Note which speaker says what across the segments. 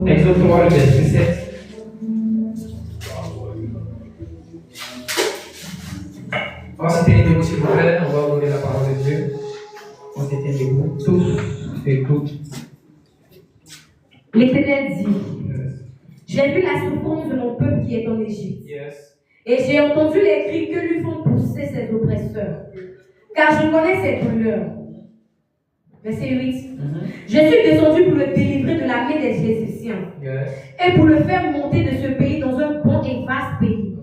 Speaker 1: Exode 3, le verset 7. On va se tenir debout, s'il vous plaît. On va ouvrir la parole de Dieu. On se tient debout, tous et toutes.
Speaker 2: L'Éternel dit, j'ai vu la souffrance de mon peuple qui est en Égypte.
Speaker 1: Yes.
Speaker 2: Et j'ai entendu les cris que lui font pousser ses oppresseurs. Car je connais ses douleurs. Verset 8. Je suis descendu pour le délivrer de la main des Égyptiens.
Speaker 1: Yes.
Speaker 2: Et pour le faire monter de ce pays dans un bon et vaste pays.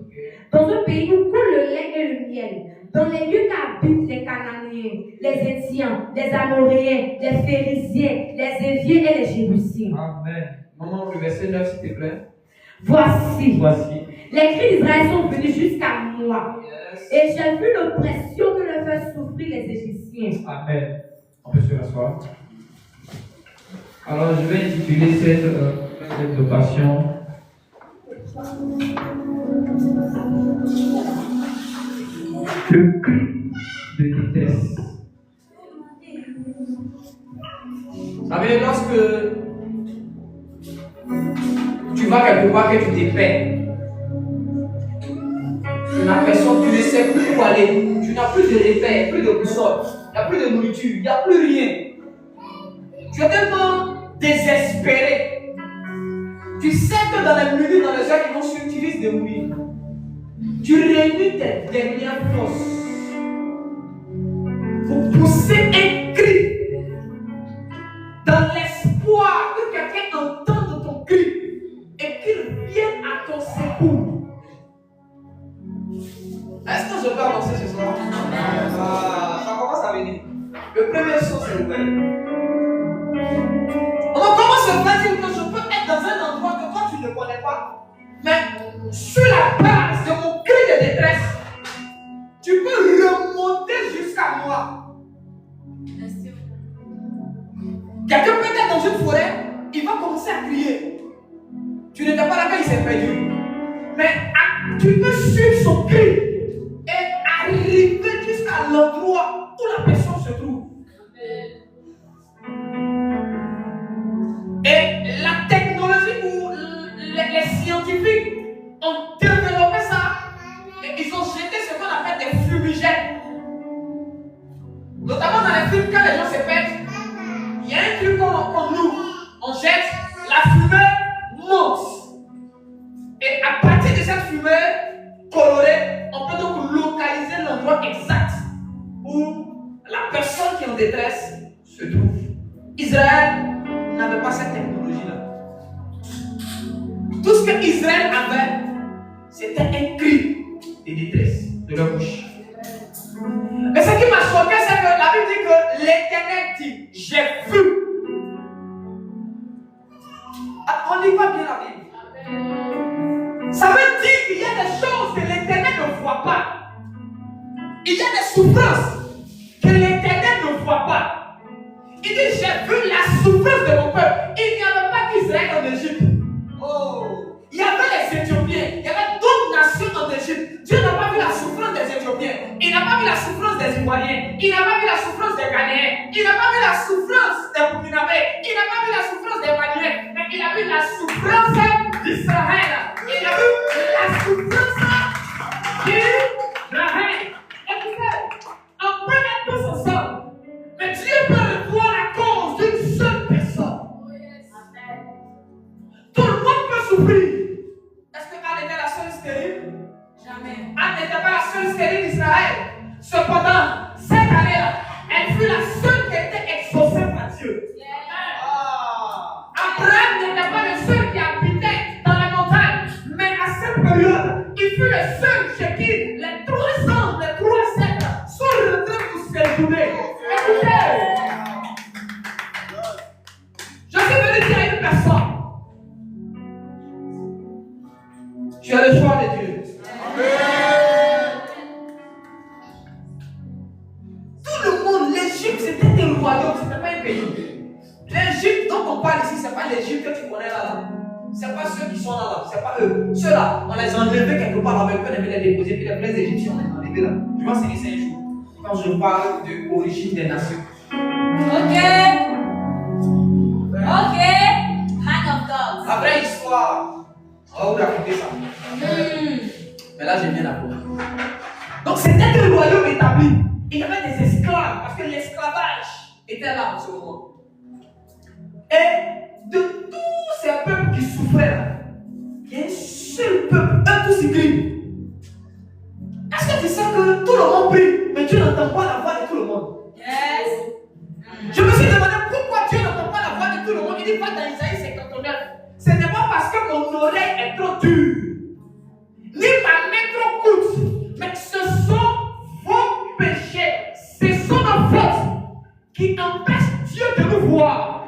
Speaker 2: Dans un pays où coule le lait et le miel. Dans les lieux qu'habitent les Cananéens, les Étiens, les Amoréens, les Phérésiens, les Éviens et les Jébusiens.
Speaker 1: Amen. Maman, le verset 9, s'il te plaît.
Speaker 2: Voici. Les cris d'Israël sont venus jusqu'à moi.
Speaker 1: Yes.
Speaker 2: Et j'ai vu l'oppression que leur fait souffrir les Égyptiens.
Speaker 1: Amen. On peut se rasseoir. Alors, je vais intituler cette exhortation le cri de détresse. Vous savez, lorsque tu vas quelque part que tu t'épais, tu as l'impression que tu ne sais plus où aller, tu n'as plus de repères, plus de boussole, il n'y a plus de nourriture, il n'y a plus rien. Tu es tellement désespéré. Tu sais que dans les minutes, dans les heures qui vont suivre, tu risques de mourir. Tu réunis tes dernières forces pour pousser un cri dans l'espoir que quelqu'un entende ton cri et qu'il vienne à ton secours. Est-ce que je peux avancer ce soir? Ça commence à venir. Le premier son, c'est le père. Comment se fait-il que je peux être dans un endroit que toi tu ne connais pas, mais sur la base de mon cri de détresse, tu peux remonter jusqu'à moi? Quelqu'un peut être dans une forêt, il va commencer à crier. Tu n'étais pas là quand il s'est perdu. Mais tu peux suivre son cri et arriver jusqu'à l'endroit où la personne se trouve. Et la technologie ou les scientifiques ont développé ça et ils ont jeté ce qu'on appelle des fumigènes. Notamment dans les films, quand les gens se perdent, il y a un truc qu'on ouvre, on jette, la fumée monte. Et à partir de cette fumée colorée, on peut donc localiser l'endroit exact où la personne qui est en détresse se trouve. Israël n'avait pas cette technologie-là. Tout ce que Israël avait, c'était un cri de détresse de leur bouche. Mais ce qui m'a choqué, c'est que la Bible dit que l'Éternel dit, j'ai vu. On n'y voit bien la Bible. Ça veut dire qu'il y a des choses que l'Éternel ne voit pas. Il y a des souffrances que l'Éternel ne voit pas. Il dit, j'ai vu la souffrance de mon peuple. Il n'y avait pas qu'Israël en Égypte. Oh. Il y avait les Éthiopiens. Il y avait d'autres nations en Égypte. Dieu n'a pas vu la souffrance des Éthiopiens. Il n'a pas vu la souffrance des Ivoiriens. Il n'a pas vu la souffrance des Ghanéens. Il n'a pas vu la souffrance des Burkinabés. Il n'a pas vu la souffrance des Maliens. Mais il a vu la souffrance d'Israël. Il a vu la souffrance d'Israël. Écoutez, on peut être tous ensemble. Mais Dieu peut revoir la cause d'une seule personne. Tout le monde peut souffrir. Est-ce que Anne était la seule stérile? Jamais. Anne n'était pas la seule stérile d'Israël. Cependant, cette année-là, elle fut la seule qui était exaucée par Dieu. Abraham n'était pas le seul qui habitait dans la montagne. Mais à cette période, il fut le seul chez qui les 3 ans, les 3 siècles sont rentrés pour séjourner. Écoutez, je suis venu dire à une personne, tu as le choix de Dieu. Tout le monde, l'Égypte c'était un royaume, c'était pas un pays. L'Égypte dont on parle ici, c'est pas l'Égypte que tu connais là. C'est pas ceux qui sont là, c'est pas eux. Ceux-là, on les a enlevés quelque part avec eux, on avait les déposés, puis les vrais Égyptiens, on les a enlevés là. Je vais enseigner ça un jour. Quand je parle de l'origine des nations.
Speaker 3: Ok. Man of God.
Speaker 1: la vraie histoire. On va vous raconter ça. Mais là, j'ai bien appris. Donc, c'était un royaume établi. Il y avait des esclaves, parce que l'esclavage était là en ce moment. Et de tous ces peuples qui souffraient là, il y a un seul peuple, un tout cyclique. Est-ce que tu sais que tout le monde prie, mais tu n'entends pas la voix de tout le monde?
Speaker 2: Yes.
Speaker 1: Je me suis demandé pourquoi Dieu n'entend pas la voix de tout le monde. Il dit pas dans Isaïe 59. Ce n'est pas parce que mon oreille est trop dure, ni ma main trop courte, mais ce sont vos péchés, ce sont nos fautes qui empêchent Dieu de nous voir.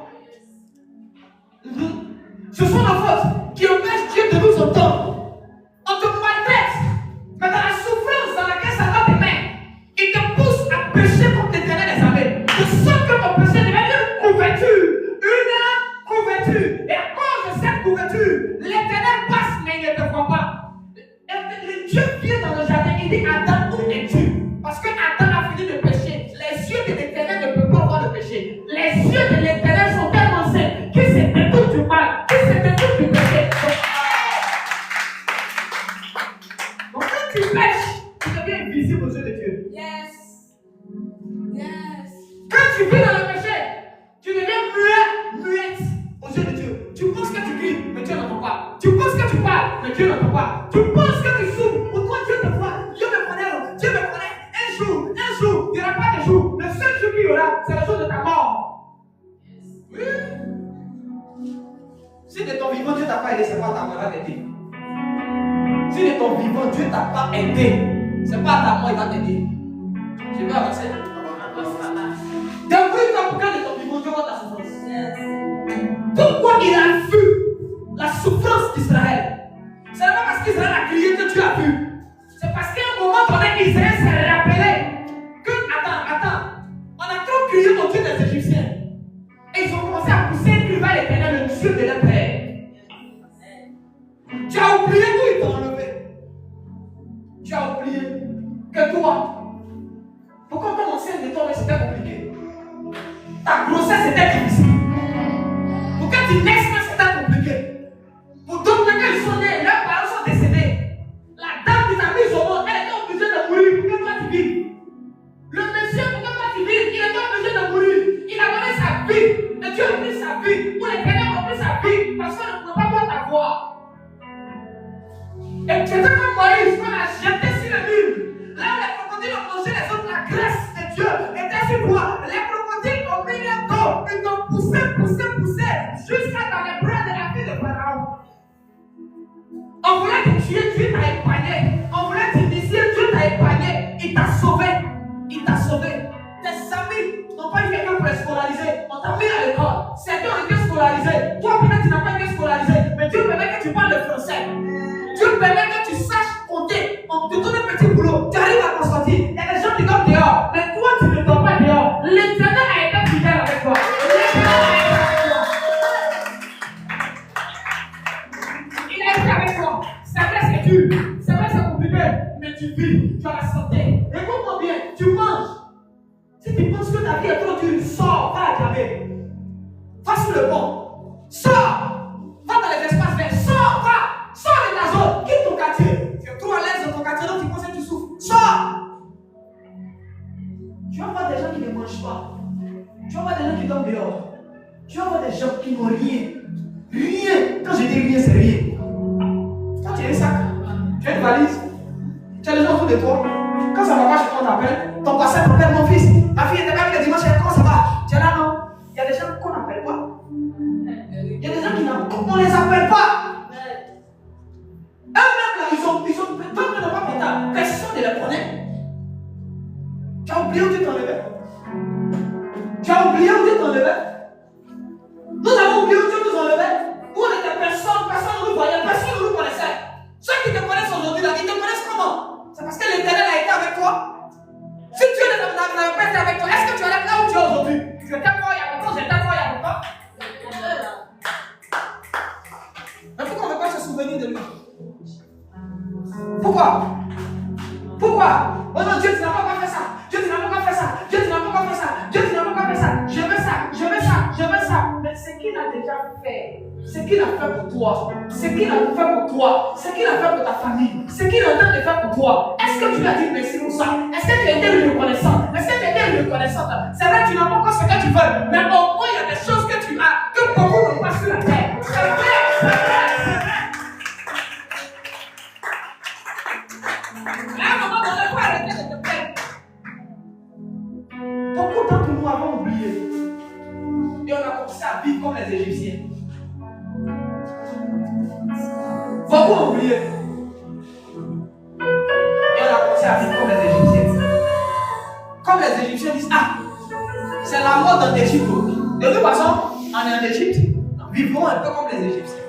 Speaker 1: Ce sont nos fautes qui empêchent Dieu de nous entendre. On te maltraite, mais dans la souffrance dans laquelle ça va te mettre, il te pousse à pécher contre l'Éternel des armées. De sorte que ton péché devient une couverture. Une couverture. Et à cause de cette couverture, l'Éternel passe, mais il ne te voit pas. Et Dieu vient dans le jardin, il dit Adam, où es-tu? Parce que Adam a fini de pécher. Les yeux de l'Éternel ne peuvent pas voir le péché. Les yeux de l'Éternel sont tellement saints qu'ils se détournent du mal, qu'ils se détournent du péché. Donc quand tu pêches, tu deviens invisible aux yeux de Dieu.
Speaker 2: Yes. Yes.
Speaker 1: Quand tu vis dans le péché, tu deviens muette aux yeux de Dieu. Tu penses que tu cries, mais Dieu n'entend pas. Tu penses que tu parles, mais Dieu n'entend pas. Tu penses que tu souffres, pourquoi Dieu te voit? Dieu me connaît, Dieu me connaît. Un jour, il n'y aura pas de jour. Le seul jour qu'il y aura, c'est le jour de ta mort. Oui. Si de ton vivant, Dieu ne t'a pas aidé, c'est pas ta mort, il va t'aider. Si de ton vivant, Dieu ne t'a pas aidé, c'est pas ta mort, il va t'aider. Je vais avancer. Débrouille-toi pour quand de ton vivant, Dieu voit ta souffrance. Pourquoi il a vu la souffrance d'Israël? Ce n'est pas parce qu'Israël a crié que Dieu a vu. C'est parce qu'à un moment donné, Israël s'est rappelé que, attends, on a trop crié au Dieu des Égyptiens. Et ils ont commencé à pousser un cri vers l'Éternel, le Dieu de leur père. Tu as oublié d'où ils t'ont enlevé. Tu as oublié que toi, pourquoi commencer à détourner, c'était compliqué. Ta grossesse était difficile. Pour que tu naisses, c'était compliqué. Pour d'autres, quand ils sont nés, leurs parents sont décédés. La dame qui t'a mis au monde, elle était obligée de mourir pour que toi tu vives. Le monsieur, pour que toi tu vives, il était obligé de mourir. Il a donné sa vie. Et Dieu a pris sa vie. Ou les ténèbres ont pris sa vie. Parce qu'on ne pouvait pas voir ta voix. Et tu étais comme Moïse, qu'on a jeté sur le mur. Là où les crocodiles ont mangé les autres, la grâce de Dieu était sur toi. Les crocodiles ont mis leur dos. Ils t'ont poussé, jusqu'à dans les bras de la fille de Pharaon. On voulait te tuer, Dieu t'a épargné. On voulait t'initier, Dieu t'a épargné. Il t'a sauvé. Il t'a sauvé. Tes amis n'ont pas eu quelqu'un pour les scolariser. On t'a mis à l'école. Certains ont été scolarisés. Toi, peut-être, tu n'as pas été scolarisé. Mais Dieu permet que tu parles le français. Dieu permet que tu saches compter. On te donne un petit boulot. Tu arrives à t'en sortir. Il y a des gens qui dorment dehors. Mais toi, tu ne dors pas dehors. L'Éternel a été fidèle avec toi. L'Éternel a été avec toi. Il a été avec toi. C'est vrai, c'est dur. C'est vrai, c'est compliqué. Mais tu vis. Tu as la santé. Écoute-moi bien. Tu manges. Si tu penses que ta vie est trop dure, sors. Va acclamer. Va sur le pont. Sors. Va dans les espaces verts. Sors. Va. Sors de ta zone, quitte ton quartier. Tu es trop à l'aise dans ton quartier, donc tu penses que tu souffres. Sors. Tu vas voir des gens qui ne mangent pas. Tu vas voir des gens qui dorment dehors. Tu vas voir des gens qui n'ont rien. Rien. Quand je dis rien, c'est rien. Quand tu as un sac, tu as une valise, tu as les gens autour de toi. Quand ça va pas, on t'appelle. Ton passé t'appelle mon fils. Ta fille était là le dimanche, comment ça va? Tu es là, non? Il y a des gens qu'on n'appelle pas. Il y a des gens qu'on ne les appelle pas. Eux-mêmes là, ils ont d'autres ne pas comptable. Personne ne les connaît. Tu as oublié où tu t'enlevais. Tu as oublié où tu t'enlevais. Nous avons oublié où Dieu nous enlevait. Où on était personne ne nous voyait, personne ne nous connaissait. Ceux qui te connaissent aujourd'hui là, ils te connaissent comment? C'est parce que l'Éternel a été avec toi. Si Dieu n'avait pas été avec toi, est-ce que tu allais là où tu es aujourd'hui? Tu étais fort il y a longtemps, j'étais fort il y a longtemps. Mais pourquoi on ne veut pas se souvenir de lui? Pourquoi? Oh non, Dieu, tu n'as pas fait ça. Dieu, tu n'as pas fait ça. Je veux ça. Mais ce qu'il a déjà fait, ce qu'il a fait pour toi, ce qu'il a fait pour toi, ce qu'il a fait pour ta famille, ce qu'il est en train de faire pour toi, est-ce que tu lui as dit merci pour ça? Est-ce que tu as été reconnaissant? Est-ce que tu as été reconnaissante? C'est vrai, tu n'as pas encore ce que tu veux, mais au moins il y a des choses que tu as, que beaucoup n'ont pas sur la terre. C'est vrai, c'est vrai, c'est vrai. À un moment donné, il faut arrêter de te plaindre. Beaucoup d'entre nous avons oublié. Et on a commencé à vivre comme les Égyptiens. Beaucoup ont oublié. Et on a commencé à vivre comme les Égyptiens. Comme les Égyptiens disent, ah, c'est la mode en Égypte. De toute façon, on est en Égypte. Vivons un peu comme les Égyptiens.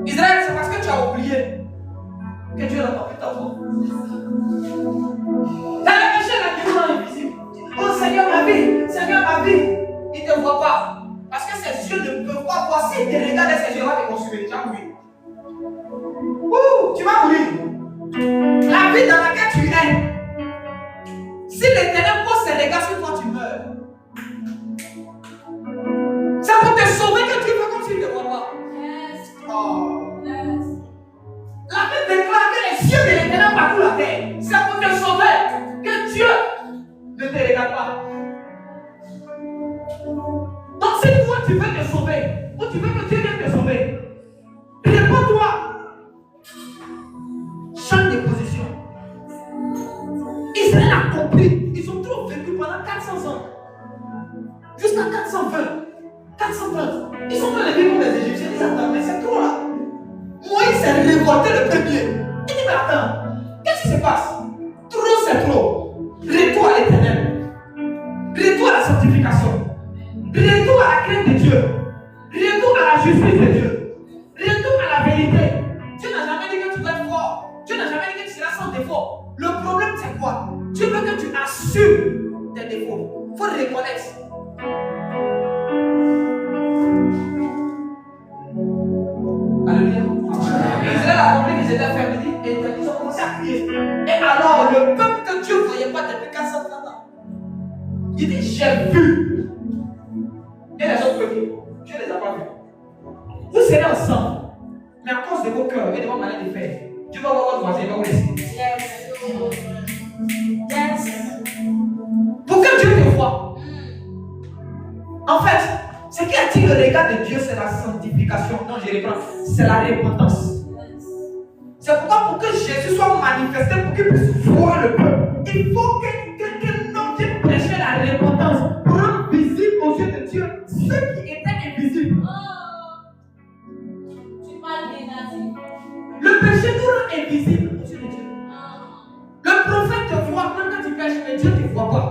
Speaker 1: Israël, c'est parce que tu as oublié que Dieu n'a pas fait ta voix. T'as le péché là qui est invisible. Oh Seigneur, ma vie, Seigneur, ma vie. Il ne te voit pas. Parce que ses yeux ne peuvent pas voir. S'il te regarde, ses yeux vont te consumer. Tu vas mourir. Ouh, tu vas mourir. La vie dans laquelle tu es. Si l'Éternel pose ses regards sur toi, tu meurs. C'est pour te sauver que Dieu fait comme s'il ne te voit pas. Oh. La Bible déclare que les cieux de l'Éternel parcourent la terre. C'est pour te sauver que Dieu ne te regarde pas. Donc si toi tu veux te sauver, ou tu veux que Dieu vienne te sauver, réponds-toi. Change de position. Israël a compris. Ils ont trop vécu pendant 400 ans. Jusqu'à 420. 430. Ils sont dans les villes comme les Égyptiens. Ils disent attends, mais c'est trop là. Moïse s'est révolté le premier. Il dit mais attends, qu'est-ce qui se passe? Trop c'est trop. Retour à l'Éternel. Retour à la sanctification. Retour à la crainte de Dieu. Retour à la justice de Dieu. Retour à la vérité. Dieu n'a jamais dit que tu dois être fort. Dieu n'a jamais dit que tu seras sans défaut. Le problème c'est quoi? Dieu veut que tu assumes tes défauts. Il faut le reconnaître. Alléluia. Israël a compris qu'ils étaient affaiblis et ils ont commencé à crier. Et alors, le peuple que Dieu ne voyait pas depuis 430 ans, il dit j'ai vu. Et les autres peuples, Dieu ne les a pas vus. Vous serez ensemble, mais à cause de vos cœurs et de vos manières de faire, Dieu va voir votre voisin et va vous laisser. Pour que Dieu te voie. En fait, ce qui attire le regard de Dieu, c'est la sanctification. Non, je reprends. C'est la repentance. C'est pourquoi pour que Jésus soit manifesté, pour qu'il puisse voir le peuple, il faut que quelqu'un vienne prêcher la repentance pour rendre visible aux yeux de Dieu ce qui était invisible.
Speaker 2: Tu parles bien ainsi.
Speaker 1: Le péché nous rend invisible aux yeux de Dieu. Le prophète te voit même quand tu pêches, mais Dieu ne te voit pas.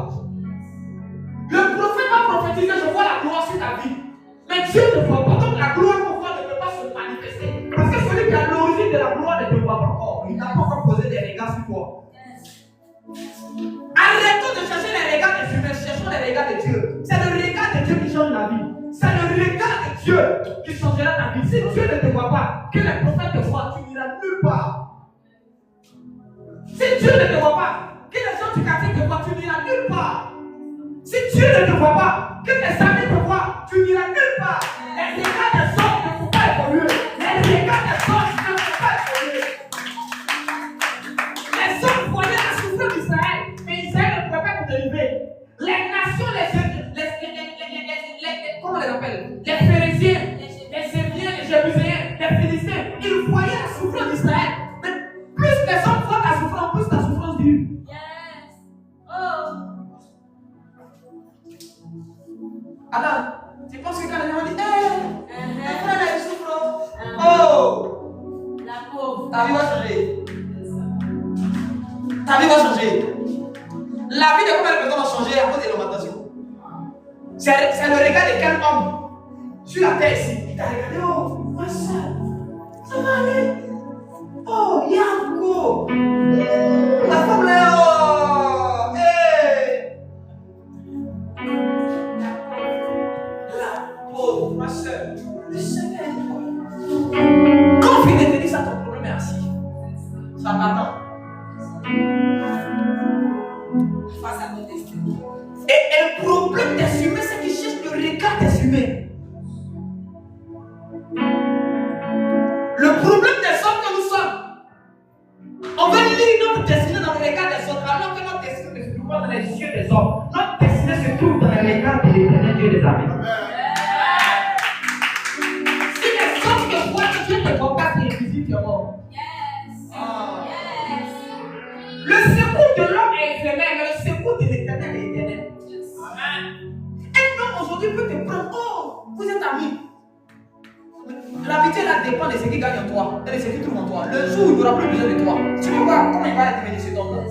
Speaker 1: Le prophète va prophétiser, je vois la gloire sur ta vie. Mais Dieu ne voit pas. Donc la gloire pour toi ne peut pas se manifester. Parce que celui qui a l'origine de la gloire ne te voit pas encore. Il n'a pas encore posé des regards sur toi. Arrêtons de chercher les regards des humains, cherchons les regards de Dieu. C'est le regard de Dieu qui change la vie. C'est le regard de Dieu qui changera ta vie. Si Dieu ne te voit pas, que les prophètes te voient, tu n'iras nulle part. Si Dieu ne te voit pas, que les gens du quartier te voient, tu n'iras nulle part. Si Dieu ne te voit pas, que tes amis te voient, tu n'iras nulle part. Les regards des hommes ne font pas évoluer. Les regards des hommes ne font pas évoluer. Les hommes voyaient la souffrance d'Israël, mais Israël ne pouvait pas te délivrer. Les nations, comment on les appelle? Les Phérésiens, les Sémiens, les Jébuséens, les Philistins, ils voyaient la souffrance d'Israël. Mais plus les hommes voient ta souffrance, plus ta souffrance dure.
Speaker 2: Yes. Oh.
Speaker 1: Alors, tu penses que quand les gens disent, hé, frère, il souffre. Oh,
Speaker 2: La pauvre.
Speaker 1: ta vie va changer. Ta vie va changer. La vie de combien de personnes va changer à cause de l'alimentation? C'est le regard de quel homme sur la terre ici. Il t'a regardé, oh, ma soeur, ça va aller. Oh, Yanko. La femme là, oh, hey. La pauvre, ma soeur. Le Seigneur est toi. Quand il te dit ça, ton problème est assis. Ça t'attend. Face à ton destin. Et le problème des humains, c'est qu'ils cherchent le regard des humains. les yeux des hommes. Notre destinée se trouve dans les regards de l'Éternel Dieu des armées. Si les hommes te voient que Dieu te contacte et visite, tu es mort. Le secours de l'homme est éphémère, mais le secours de l'Éternel est éternel. Un homme aujourd'hui peut te prendre. Oh, vous êtes amis. L'amitié là dépend de ce qui gagne en toi et de ce qui trouve en toi. Le jour où il n'aura plus besoin de toi, tu vas voir comment il va devenir cet homme-là.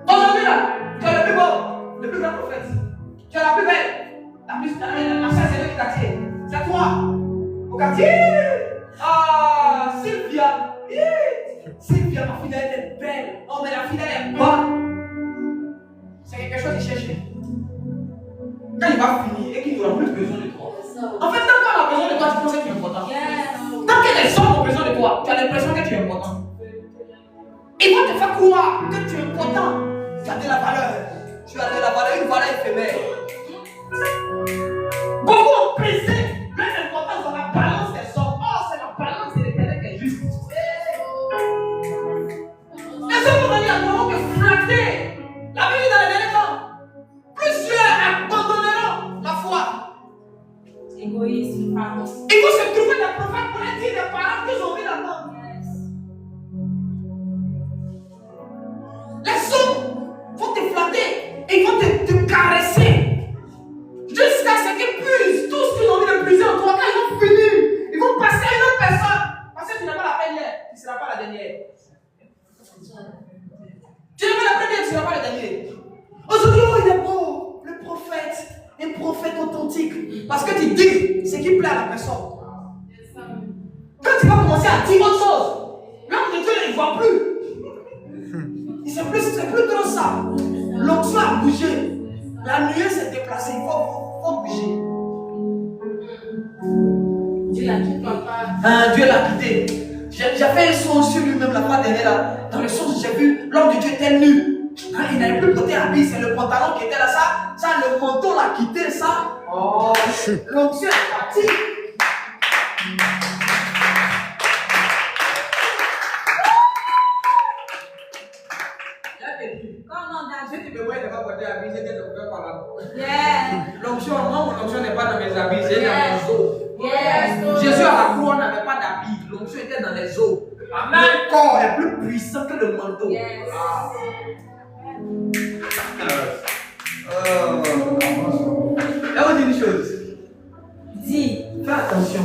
Speaker 1: Aujourd'hui là, tu es le plus beau, le plus grand prophète. Tu es la plus belle, la sincère du quartier. C'est toi. Au quartier. Ah, Sylvia. Sylvia, ma fille elle est belle. Oh, mais la fille elle est bonne. C'est quelque chose de cherché. Quand il va finir et qu'il n'aura plus besoin de toi. En fait, tant qu'on a besoin de toi, tu penses que tu es important. Tant que les hommes ont besoin de toi, tu as l'impression que tu es important. Ils vont te faire croire que tu es important. Tu as de la valeur. Tu as de la valeur, une valeur éphémère. Beaucoup ont placé l'importance dans la balance des hommes. Oh, c'est la balance de l'Éternel qui est juste. Les hommes vont venir à nouveau que flatter. La Bible dans les derniers temps. Plusieurs abandonneront la foi.
Speaker 2: Égoïsme, pardon.
Speaker 1: Il faut se trouver des prophètes pour leur dire des paroles qu'ils ont mis là-dedans. Les hommes vont te flatter et ils vont te caresser jusqu'à ce qu'ils puissent tout ce qu'ils ont envie de puiser en toi. Quand ils vont finir, ils vont passer à une autre personne. Parce que tu n'es pas la première, tu ne seras pas la dernière. Tu n'es pas la première, tu ne seras pas la dernière. Aujourd'hui, oh, il est beau, le prophète, un prophète authentique. Parce que tu dis ce qui plaît à la personne. Quand tu vas commencer à dire autre chose, l'homme de Dieu ne voit plus. C'est plus trop ça. L'onction a bougé. La nuée s'est déplacée. Il faut bouger.
Speaker 2: Dieu l'a quitté, papa.
Speaker 1: Dieu l'a quitté. J'ai fait un son sur lui-même la fois dernière là. Dans le son, j'ai vu l'homme de Dieu était nu. Il n'avait plus porté habit, c'est le pantalon qui était là. Ça, le manteau l'a quitté, ça. Oh, l'onction est partie. Si tu me vois, il ne va pas porter habit, c'est que je ne peux pas là. L'onction, moi, mon onction n'est pas dans mes habits, c'est dans mes os. Jésus à la croix n'avait pas d'habit, l'onction était dans les os. Le corps est plus puissant que le manteau. Je vais vous dire une chose.
Speaker 2: Dis.
Speaker 1: Fais attention.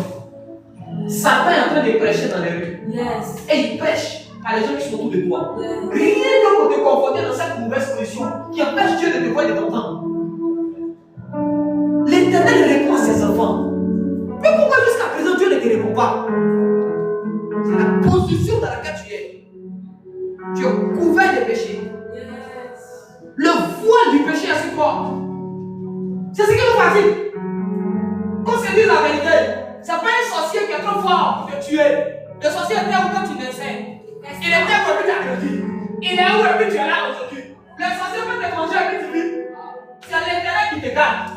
Speaker 1: Satan est en train de prêcher dans les rues. Et il prêche à les gens qui sont autour de toi. Rien que pour te conforter dans cette mauvaise position qui empêche Dieu de te voir et de t'entendre. L'Éternel répond à ses enfants. Mais pourquoi jusqu'à présent Dieu ne te répond pas? C'est la position dans laquelle tu es. Tu es couvert de péché. Le voile du péché est sur toi. C'est ce qui nous fatigue. Qu'on se dise la vérité. C'est pas un sorcier qui est trop fort pour te tuer. Le sorcier était où quand tu naissais. Il était où et puis tu as grandi. Il est où et puis tu es là aujourd'hui. Le sorcier peut te manger et puis tu vis. C'est l'Éternel qui te garde.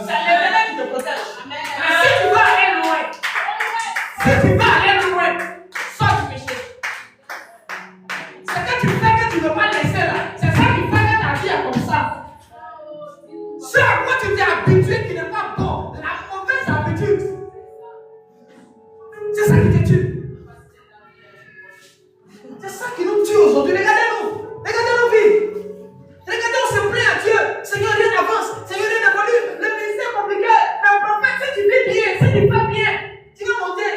Speaker 1: C'est l'Éternel qui te protège. Mais si tu vas aller loin, sors du péché. C'est que tu fais que tu ne veux pas laisser là. C'est ça qui fait que ta vie est comme ça. Ce à quoi tu t'es habitué qui n'est pas bon, la mauvaise habitude, c'est ça qui te tue. C'est ça qui nous tue aujourd'hui. Regardez-nous. Regardez nos vies. Regardez, on se plaint à Dieu. Seigneur, rien n'avance. Seigneur, rien n'évolue. Le ministère est compliqué. Mais le prophète, si tu vis bien, si tu fais bien, tu vas monter.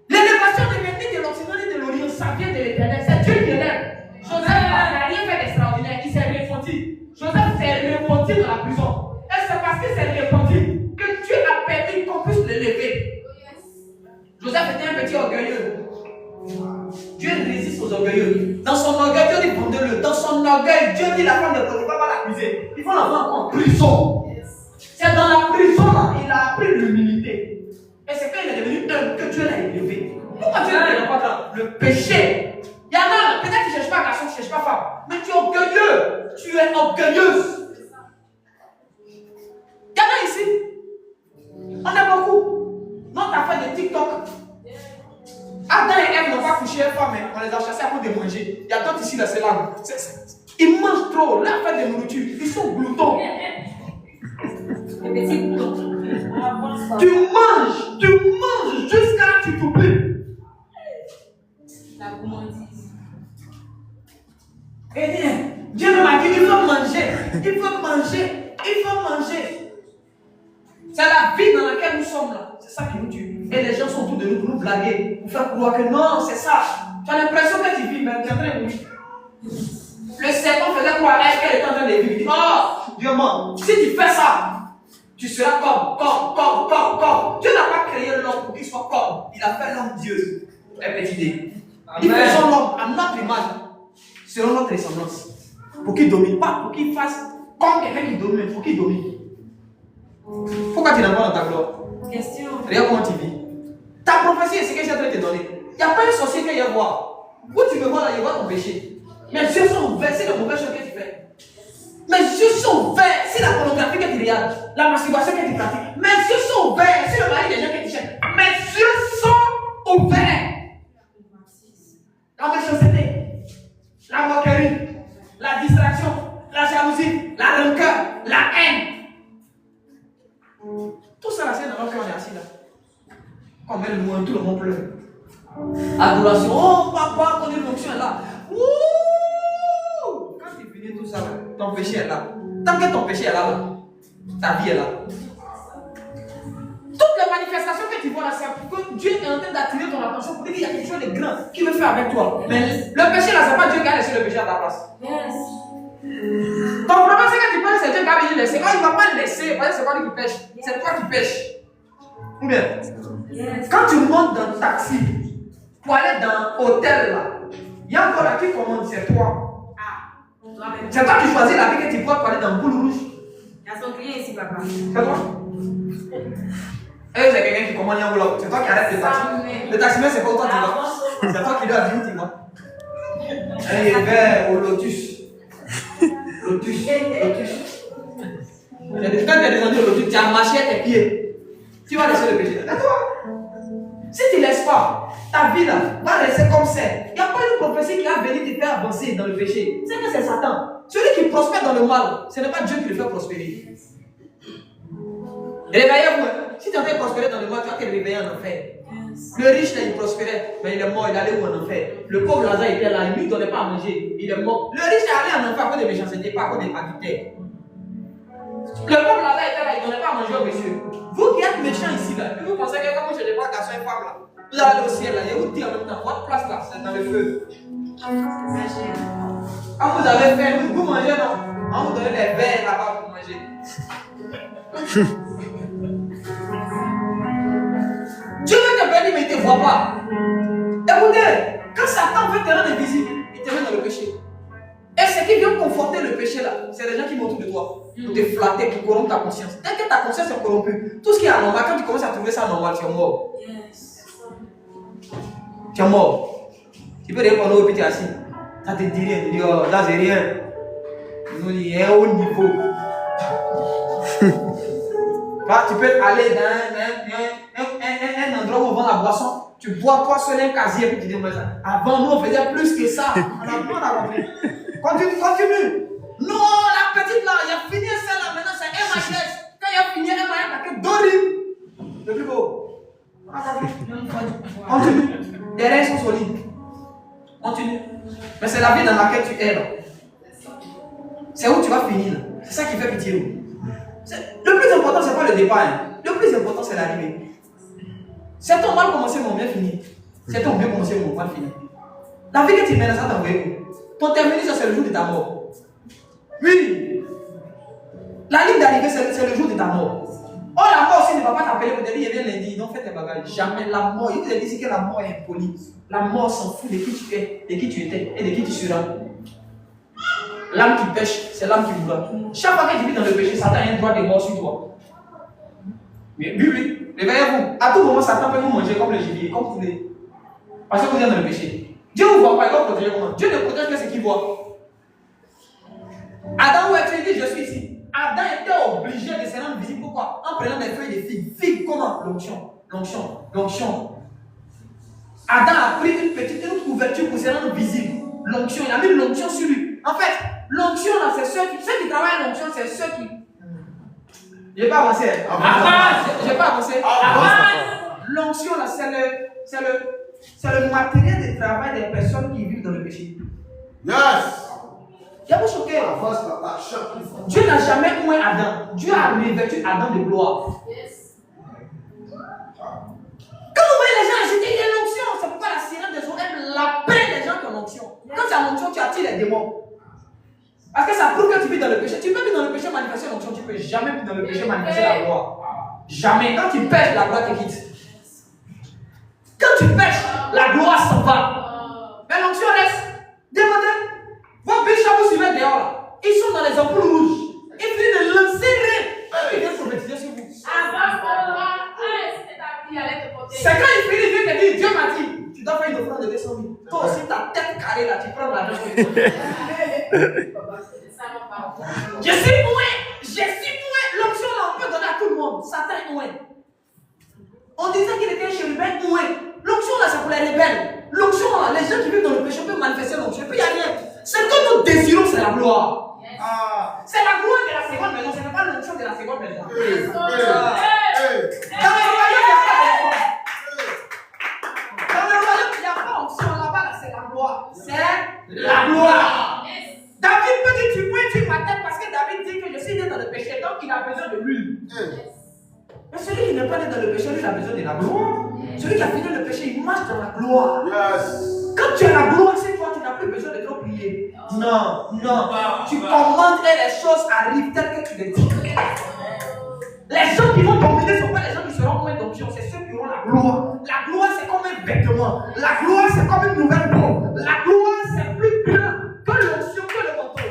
Speaker 1: L'élévation de l'ethnie de l'Occident et de l'Orient, ça vient de l'Éternel. C'est Dieu qui élève. Joseph n'a rien fait d'extraordinaire. Il s'est repenti. Joseph s'est repenti dans la prison. Et c'est parce qu'il s'est repenti que Dieu a permis qu'on puisse l'élever. Joseph était un petit orgueilleux. Dieu résiste aux orgueilleux. Dans son orgueil, Dieu dit pendez-le. Dans son orgueil, Dieu dit la femme de Potiphar va l'accuser. Il faut l'envoyer en prison. C'est dans la prison là, il a appris l'humilité. Et c'est quand il est devenu humble que Dieu l'a élevé. Pourquoi Dieu ne l'a pas dans le péché? Il y en a, peut-être tu ne cherches pas garçon, tu ne cherches pas femme. Mais tu es orgueilleux. Tu es orgueilleuse. Il y en a ici. On a beaucoup. Notre affaire de TikTok. Adam et Ève n'ont pas couché une femme, on les a chassés à cause de manger. Il y a d'autres ici dans ces langues. Ils mangent trop. Là, fait de nourriture. Ils sont gloutons.
Speaker 2: Les petits boutons.
Speaker 1: Tu manges jusqu'à là tu t'oublies.
Speaker 2: La gourmandise.
Speaker 1: Eh bien, Dieu m'a dit, il faut manger. Il faut manger. Il faut manger. C'est la vie dans laquelle nous sommes là. C'est ça qui nous tue. Et les gens sont autour de nous pour nous blaguer. Pour faire croire que non, c'est ça. Tu as l'impression que tu vis, mais tu es en train de mourir. Le serpent faisait croire qu'elle était en train de vivre. Il dit, oh, Dieu ment. Si tu fais ça, tu seras comme. Dieu n'a pas créé l'homme pour qu'il soit comme. Il a fait l'homme Dieu. Un petit dé. Il fait son homme à notre image, selon notre ressemblance. Pour qu'il domine, pas pour qu'il fasse comme quelqu'un qui domine, mais pour qu'il domine. Pourquoi tu n'as pas dans ta gloire?
Speaker 2: Question.
Speaker 1: Regarde comment tu vis. Ta prophétie est ce que j'ai en train de te donner. Il n'y a pas un sorcier qui vient voir. Où tu me vois là, il voit ton péché. Mes yeux sont ouverts, c'est la mauvaise chose que tu fais. Mes yeux sont ouverts, c'est la pornographie que tu regardes, la masturbation que tu pratiques. Mes yeux sont ouverts, c'est le mari des gens que tu cherches. Mes yeux sont ouverts. La méchanceté, la moquerie, la distraction, la jalousie, la rancœur, la haine. Tout ça là, c'est dans notre cœur, on est assis là. Quand on met le mot, tout le monde pleure. Adoration, oh papa, ton émotion est là. Ouh! Quand tu finis tout ça, là, ton péché est là. Tant que ton péché est là, ta vie est là. Toutes les manifestations que tu vois là, c'est parce que Dieu est en train d'attirer ton attention pour dire qu'il y a quelque chose de grand qu'il veut faire avec toi. Mais le péché là, c'est pas Dieu qui a laissé le péché à ta place.
Speaker 2: Yes.
Speaker 1: Ton problème, c'est que tu penses que c'est Dieu qui a venu laisser. Oh, il ne va pas le laisser parce que c'est pas lui qui pêche. C'est toi qui pêches. Ou bien, quand tu montes dans le taxi pour aller dans l'hôtel là, il y a encore là qui commande, c'est toi. C'est toi qui choisis la vie que tu prends pour aller dans le boule rouge.
Speaker 2: Il y a son client ici, papa.
Speaker 1: C'est toi. Et c'est quelqu'un qui commande un boulot. C'est toi qui arrête le taxi. Le taximètre, c'est pas toi qui vas. C'est toi qui dois dire où tu vas. Et il va au Lotus. Lotus. Quand tu es descendu au Lotus, tu as marché à tes pieds. Tu vas laisser le péché. C'est toi. Si tu ne laisses pas, ta vie là va rester comme c'est. Il n'y a pas une prophétie qui a venu te faire avancer dans le péché. C'est que c'est Satan. Celui qui prospère dans le mal, ce n'est pas Dieu qui le fait prospérer. Réveillez-vous. Si tu es en train de prospérer dans le mal, tu vas te réveiller en enfer. Le riche là, il prospérait, mais il est mort, il allait où en enfer. Le pauvre Lazare était là, il ne lui donnait pas à manger, il est mort. Le riche est allé en enfer à cause de méchanceté, pas à cause des adultères. Le pauvre Lazare était là, il ne donnait pas à manger au monsieur. Vous qui êtes méchants ici là, vous pensez que comme je n'ai pas garçon et femme là, vous allez aller au ciel là, et vous dites en même temps, votre place là, c'est dans le feu. Quand vous avez faim, vous mangez non. On vous donne les verres là-bas pour manger. Dieu veut te bénir, mais il ne te voit pas. Écoutez, quand Satan veut te rendre invisible, il te met dans le péché. Et ce qui vient conforter le péché là, c'est les gens qui montent autour de toi pour te flatter, pour corrompre ta conscience. Dès que ta conscience est corrompue, tout ce qui est anormal, quand tu commences à trouver ça normal, tu es mort. Tu es mort. Tu peux répondre au petit assis. Ça te dit rien, tu dis, oh, là c'est rien. Il est au niveau. Là, tu peux aller dans un endroit où on vend la boisson. Tu bois toi seul un casier et tu dis, avant nous on faisait plus que ça. On a compris. Continue. Non, la petite là, il a fini ça là, maintenant c'est MHS. Quand il a fini MHS, il a fait Dorim. Le plus beau. Continue. Les règles sont solides. Continue. Mais c'est la vie dans laquelle tu es là. C'est où tu vas finir là. C'est ça qui fait pitié. Le plus important, c'est pas le départ. Hein. Le plus important, c'est l'arrivée. C'est ton mal commencé, mon bien fini. C'est ton bien commencé, mon mal fini. La vie que tu mènes, ça t'envoie où? Ton terminus, c'est le jour de ta mort. Oui. La ligne d'arrivée, c'est le jour de ta mort. Oh, la mort aussi ne va pas t'appeler pour te dire, viens lundi, non, fais tes bagages. Jamais la mort. Il vous a dit que la mort est impolie. La mort s'en fout de qui tu es, de qui tu étais et de qui tu seras. L'âme qui pêche, c'est l'âme qui mourra. Chaque fois que tu vis dans le péché, Satan a un droit de mort sur toi. Oui. Réveillez-vous. À tout moment, Satan peut vous manger comme le gibier, comme vous voulez. Parce que vous êtes dans le péché. Dieu ne vous voit pas, il va vous protéger comment? Dieu ne protège que ce qu'il voit. Adam, où es-tu? Il dit, je suis ici. Adam était obligé de se rendre visible. Pourquoi? En prenant des feuilles de figues. Figues comment? L'onction. Adam a pris une couverture pour se rendre visible. L'onction, il a mis l'onction sur lui. En fait, L'onction, là, c'est ceux qui travaillent à l'onction, c'est ceux qui. Je n'ai pas avancé. Je n'ai pas avancé. L'onction, là, c'est le matériel de travail des personnes qui vivent dans le péché.
Speaker 3: Yes.
Speaker 1: Il vous choqué. Dieu n'a jamais oué Adam. Dieu a revêtu Adam de gloire. Quand vous voyez les gens agiter, il y a l'onction. C'est pourquoi la sirène des eaux aime la paix des gens qui ont l'onction. Quand tu as l'onction, tu attires les démons. Parce que ça prouve que tu vis dans le péché. Tu peux vivre dans le péché manifester l'onction. Tu ne peux jamais vivre dans le péché manifester la gloire. Jamais. Quand tu pêches, la gloire te quitte. Quand tu pêches, la gloire s'en va. Mais l'onction reste. Demandez. Vos bichons vous suivez dehors là. Ils sont dans les ampoules rouges. Ils viennent de lancer rien. Ils viennent prophétiser sur vous. C'est quand il finit, Dieu te dit, Dieu m'a dit, tu dois faire une offrande de 200 000. Toi aussi, ta tête carrée là, tu prends l'argent. Je suis moué. L'onction là, on peut donner à tout le monde. Satan est moué. On disait qu'il était un chérubin moué. L'onction là, c'est pour les rebelles. L'onction là, les gens qui vivent dans le péché peuvent manifester l'onction. Et puis il n'y a rien. Ce que nous désirons, c'est la gloire. C'est la gloire de la seconde maison, ce n'est pas l'onction de la seconde maison. Dans le royaume, il n'y a pas onction là-bas, là, c'est la gloire. C'est la gloire. David peut dire tu mouilles ma tête parce que David dit que je suis né dans le péché, donc il a besoin de l'huile. Mais celui qui n'est pas né dans le péché, lui, il a besoin de la gloire. Celui qui a fini le péché, il marche dans la gloire. Quand tu as la gloire, c'est toi, tu n'as plus besoin de trop prier. Non. Tu commandes et les choses arrivent telles que tu les dis. Les gens qui vont dominer ne sont pas les gens qui seront moins d'options, c'est ceux qui auront la gloire. La gloire, c'est comme un vêtement. La gloire, c'est comme une nouvelle peau. La gloire, c'est plus grand que l'onction, que le manteau.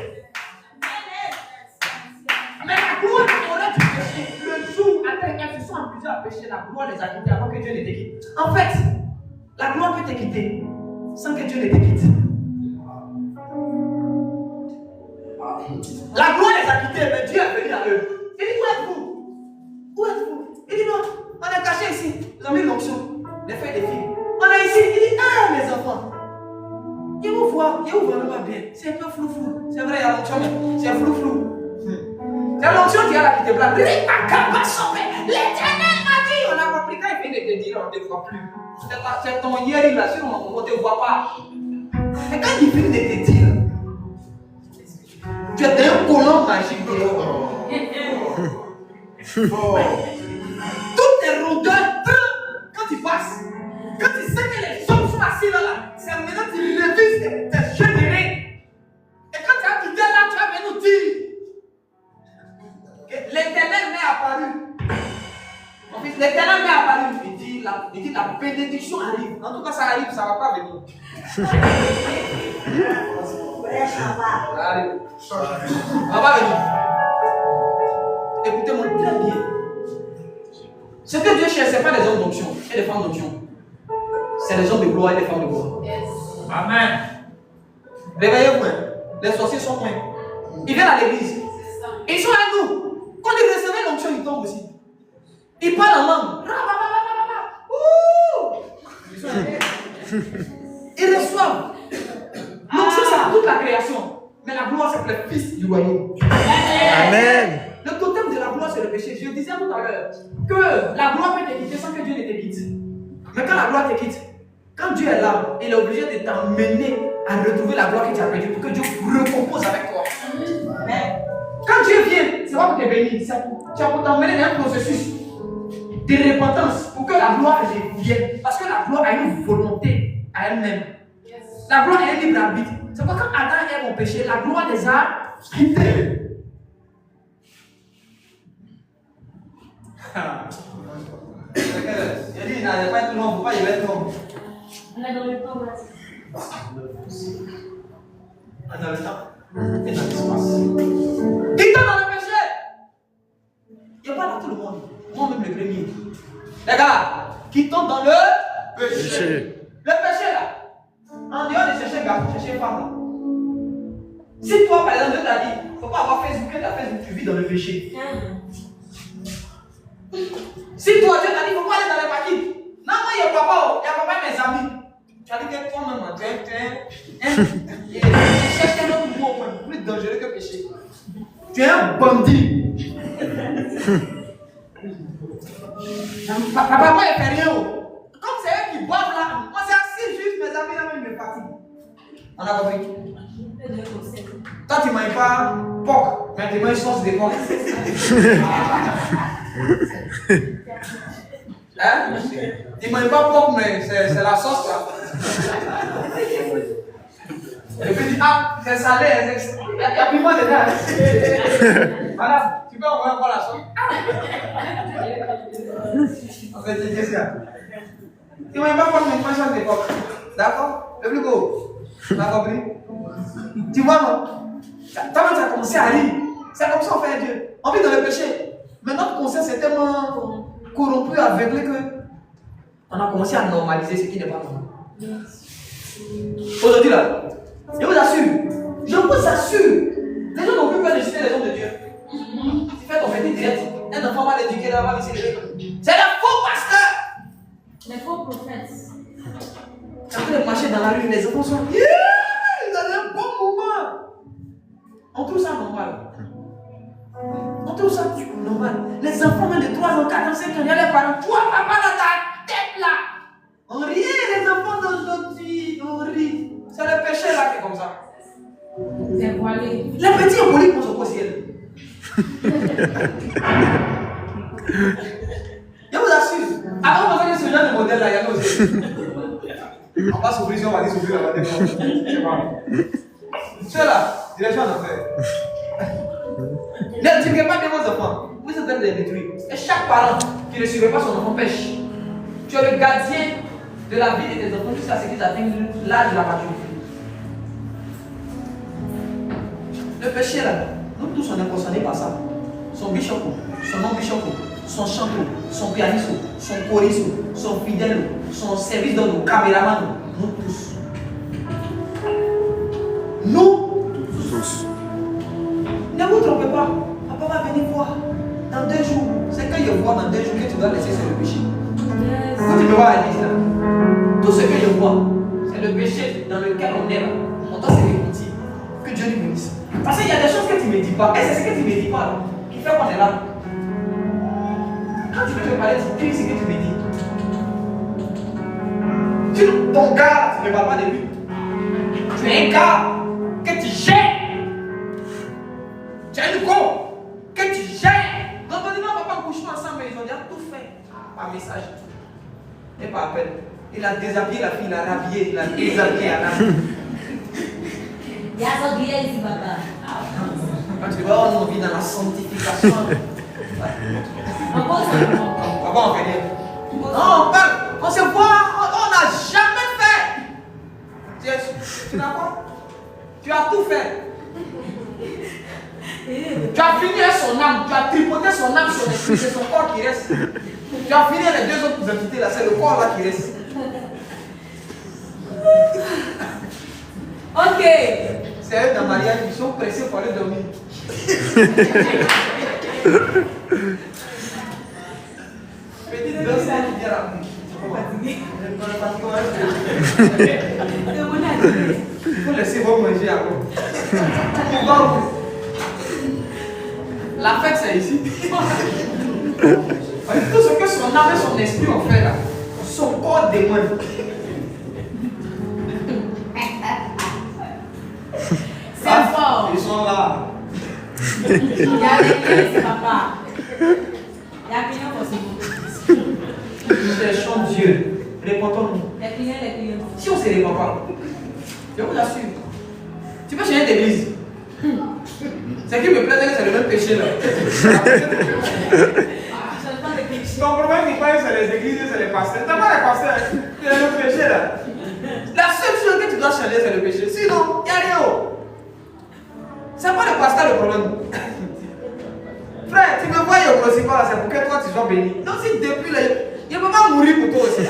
Speaker 1: Mais la gloire aurait du péché. Le jour, après, quand ils sont amusés à pécher, la gloire les a quittés avant que Dieu les quitte. En fait, la gloire peut te quitter sans que Dieu ne te quitte. La gloire les a quittés, mais Dieu est venu à eux. Il dit, où êtes-vous? Où êtes-vous? Il dit, non, on est caché ici. Ils ont mis l'onction, les feuilles des filles. On est ici. Il dit, ah, mes enfants. Il vous voit vraiment bien. C'est un peu flou. C'est vrai, il y a l'onction, mais c'est flou. C'est l'onction qui a la qui te blague. L'Éternel m'a dit. On a compris quand il vient de te dire, on ne te voit plus. C'est ton hier là, sur on ne te voit pas. Et quand il vient de te dire, tu es un colon magique dehors. Toutes tes rondeurs quand tu passes, quand tu sais que les hommes sont assis là, c'est maintenant que tu révises tes générés. Et quand tu as quitté là, tu vas venir nous dire que l'Éternel m'est apparu. Mon fils, l'Éternel m'est apparu. Il dit la bénédiction arrive. En tout cas, ça arrive, ça ne va pas venir. Ça arrive. Ça va pas venir. Écoutez-moi très bien. Ce que Dieu cherche, ce n'est pas les hommes d'onction et les femmes d'onction. C'est les hommes de gloire et les femmes de gloire. Amen. Réveillez-vous. Les sorciers sont loin. Ils viennent à l'église. Ils sont à nous. Quand ils recevent l'onction, ils tombent aussi. Ils parlent en langue. Ils reçoivent. L'onction, c'est toute la création. Mais la gloire, c'est pour les fils du royaume.
Speaker 4: Amen.
Speaker 1: Le totem de la gloire, c'est le péché. Je disais tout à l'heure que la gloire peut te quitter sans que Dieu ne te quitte. Mais quand la gloire te quitte, quand Dieu est là, il est obligé de t'emmener à retrouver la gloire que tu as perdue pour que Dieu recompose avec toi. Quand Dieu vient, c'est pas pour te bénir, c'est pour t'emmener dans un processus de repentance pour que la gloire revienne. Parce que la gloire a une volonté à elle-même. La gloire est un libre arbitre. C'est pourquoi quand Adam et Ève ont péché, la gloire les a quittés. Il a dit, il n'allait pas être long, pourquoi il va être long?
Speaker 2: On est dans le temps, là.
Speaker 1: On est dans le temps. Et dans l'espace. Qui tombe dans le péché? Il n'y a pas là tout le monde. Moi-même le premier. Les gars, qui tombe dans le péché. Le péché là. En dehors de chercher garçon, chercher femme là. Si toi, par exemple, Dieu t'a dit, il ne faut pas avoir Facebook, que tu as Facebook, tu vis dans le péché. Si toi, Dieu t'a dit, il ne faut pas aller dans les maquis. Non, moi, il n'y a pas mes amis. Tu as dit que toi-même, tu es un. Il cherche un autre mot plus dangereux bandit. Papa, moi, il fait rien. Comme c'est eux qui boivent là, moi, c'est assis juste, mes amis, là, même, ils me fatiguent. On a compris. Toi, tu ne manges pas porc, mais tu manges sauce de porc. Hein? Tu ne manges pas porc, mais c'est la sauce là. Et puis tu dis, ah, c'est salé, il y a piment dedans. Voilà, tu peux envoyer encore la sauce. On va te dire ça. Tu ne manges pas porc, mais tu manges sauce de porc. D'accord? Le plus beau. Tu as compris? Tu vois, non? Toi, tu as commencé à rire. C'est comme ça qu'on fait Dieu. On vit dans le péché. Mais notre conscience est tellement corrompue, aveuglée que on a commencé à normaliser ce qui n'est pas normal. Aujourd'hui, là, je vous assure, les gens n'ont plus peur de citer les hommes de Dieu. Tu fais ton petit direct, un enfant va l'éduquer là, va l'élever. C'est le faux pasteur.
Speaker 2: Les faux prophètes.
Speaker 1: Quand on marcher dans la rue, les enfants sont ils ont un bon moment. On trouve ça normal. On trouve ça normal. Les enfants même de 3 ans, 4 ans, 5 ans, il y a les parents. Toi, papa, dans ta tête là. On rit, les enfants d'aujourd'hui. On rit. C'est le péché là qui est comme ça.
Speaker 2: C'est voilé.
Speaker 1: Les petits ont poli pour au ciel. Je vous assure. Avant de faire ce genre de modèle là, il y a nos on va s'ouvrir, si on va dire s'ouvrir, on va dire. Ceux-là, direction d'enfer. Ne tirez pas bien vos enfants. Vous êtes en train de les détruire. Et chaque parent qui ne suivait pas son enfant pêche. Tu es le gardien de la vie de tes enfants jusqu'à ce qu'ils atteignent l'âge de la maturité. Le péché là, nous tous on est concernés par ça. Son bichoko, son non-bichoko, son chanteur, son pianiste, son choriste, son fidèle, son service d'homme, caméraman, nous tous. Nous tous. Ne vous trompez pas. Papa va venir voir dans 2 jours. C'est que je vois dans 2 jours que tu dois laisser, c'est le péché. Quand tu me vois à l'église là, tout ce que je vois, c'est le péché dans lequel on est là. On doit se repentir. Que Dieu nous bénisse. Parce qu'il y a des choses que tu ne me dis pas. Et c'est ce que tu ne me dis pas là, qui fait qu'on est là. Quand tu veux te parler, tu dis ce que tu me dis. Si ton gars, tu ne parles pas de lui. Tu es un gars que tu gères. Tu es un con que tu gères. Donc on dit non, on va pas coucher ensemble, mais ils ont déjà tout fait. Par message. Et par appel. Il a déshabillé la fille, il a rhabillé, il a déshabillé la fille.
Speaker 2: Il y a ça qui est ici, papa.
Speaker 1: Quand tu vois, on vit dans la sanctification.
Speaker 2: Encore ça.
Speaker 1: Papa, on fait rien. Non, on parle, on se voit, on n'a jamais fait. Tu n'as pas? Tu as tout fait. Tu as fini avec son âme, tu as tripoté son âme sur l'esprit, c'est son corps qui reste. Tu as fini les 2 autres entités là, c'est le corps là qui reste.
Speaker 2: Ok.
Speaker 1: C'est eux dans le mariage, ils sont pressés pour aller dormir. Petite danse qui vient là. Il faut laisser vous manger encore. La fête c'est ici. Tout ce que son âme et son esprit ont fait là, son corps démon.
Speaker 2: C'est fort.
Speaker 1: Ils sont là.
Speaker 2: Il y a l'église, papa. Il y a clients aussi.
Speaker 1: Nous cherchons Dieu. Répondons-nous.
Speaker 2: Les clients.
Speaker 1: Si on ne se répond pas, je vous assure, tu peux changer d'église. Ce qui me plaît, c'est le même péché là. Ton problème n'est pas c'est les églises, c'est les pasteurs. T'as pas les pasteurs, c'est le péché là. La seule chose que tu dois changer, c'est le péché. Sinon, il n'y a rien. C'est pas le pasteur le problème. Frère, tu me vois, je ne grossis pas là, c'est pour que toi tu sois béni. Donc si depuis là, il ne peut pas mourir pour toi aussi.